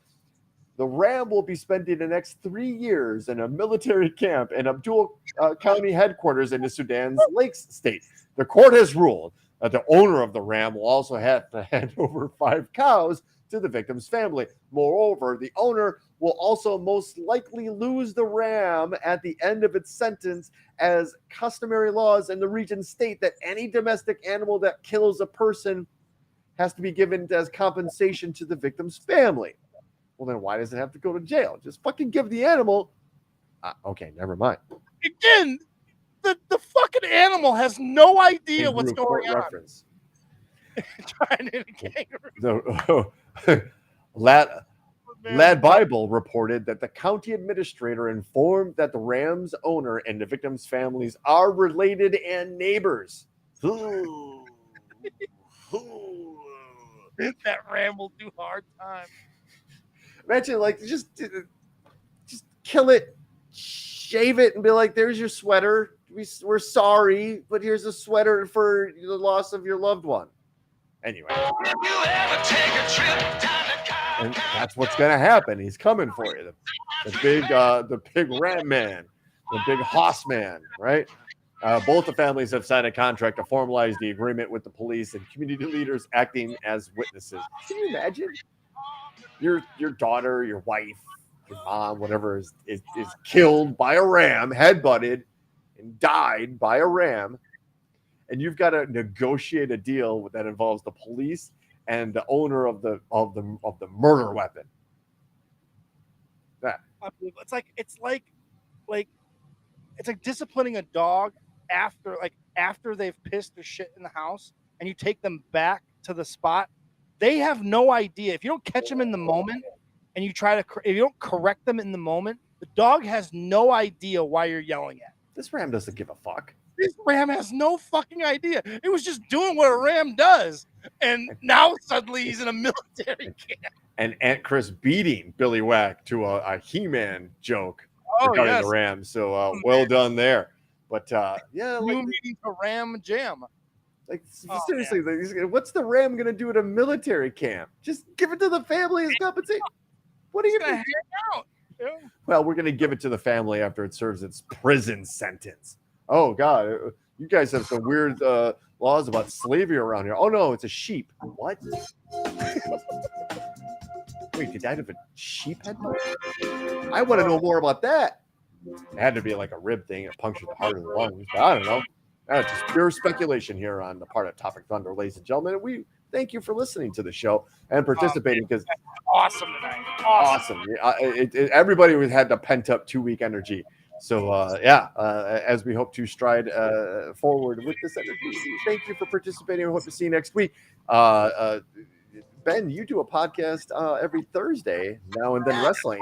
[SPEAKER 2] the ram will be spending the next 3 years in a military camp in Abdul County headquarters in the Sudan's Lakes state. The court has ruled that the owner of the ram will also have to hand over 5 cows to the victim's family. Moreover, the owner will also most likely lose the ram at the end of its sentence, as customary laws in the region state that any domestic animal that kills a person has to be given as compensation to the victim's family. Well, then why does it have to go to jail? Just fucking give the animal. Okay, never mind.
[SPEAKER 3] Again, the fucking animal has no idea
[SPEAKER 2] Kangaroo
[SPEAKER 3] what's
[SPEAKER 2] court
[SPEAKER 3] going on.
[SPEAKER 2] reference.
[SPEAKER 3] Trying to kangaroo.
[SPEAKER 2] Lad Bible reported that the county administrator informed that the ram's owner and the victim's families are related and neighbors.
[SPEAKER 3] That ram will do hard time.
[SPEAKER 2] Imagine, like, just kill it, shave it, and be like, "There's your sweater. We're sorry, but here's a sweater for the loss of your loved one." Anyway, and that's what's gonna happen. He's coming for you. The big ram man, the big hoss man, right? Both the families have signed a contract to formalize the agreement with the police and community leaders acting as witnesses. Can you imagine your daughter, your wife, your mom, whatever is killed by a ram, headbutted, and died by a ram, and you've got to negotiate a deal that involves the police and the owner of the murder weapon. That
[SPEAKER 3] It's like disciplining a dog after they've pissed or shit in the house, and you take them back to the spot. They have no idea. If you don't catch them in the moment, and if you don't correct them in the moment, the dog has no idea why you're yelling at.
[SPEAKER 2] This ram doesn't give a fuck.
[SPEAKER 3] This ram has no fucking idea. It was just doing what a ram does, and now suddenly he's in a military camp.
[SPEAKER 2] And Aunt Chris beating Billy Whack to a He-Man joke regarding the ram. So well done there. But
[SPEAKER 3] new meeting to Ram Jam.
[SPEAKER 2] Like, seriously, what's the ram gonna do at a military camp? Just give it to the family as compensation. What are you gonna
[SPEAKER 3] hang out? Yeah.
[SPEAKER 2] Well, we're gonna give it to the family after it serves its prison sentence. Oh God, you guys have some weird laws about slavery around here. Oh no, it's a sheep. What? Wait, it died of a sheep headbutt? I want to know more about that. It had to be like a rib thing. It punctured the heart of the lungs. But I don't know. That's just pure speculation here on the part of Topic Thunder, ladies and gentlemen. We thank you for listening to the show and participating, because
[SPEAKER 3] awesome tonight.
[SPEAKER 2] Awesome. Everybody had the pent up 2-week energy. So as we hope to stride forward with this energy, thank you for participating. We hope to see you next week. Ben, you do a podcast every Thursday now and then wrestling.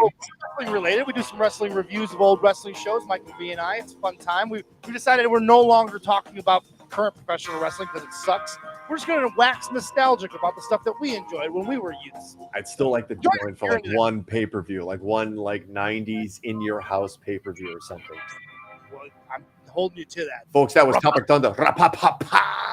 [SPEAKER 3] Wrestling related. We do some wrestling reviews of old wrestling shows, Michael V and I. It's a fun time. We decided we're no longer talking about current professional wrestling because it sucks. We're just going to wax nostalgic about the stuff that we enjoyed when we were youths.
[SPEAKER 2] I'd still like to join for like one pay-per-view, like one like 90s in your house pay-per-view or something.
[SPEAKER 3] Well, holding you to that.
[SPEAKER 2] Folks, that was Topic Thunder. Ra-pa-pa-pa.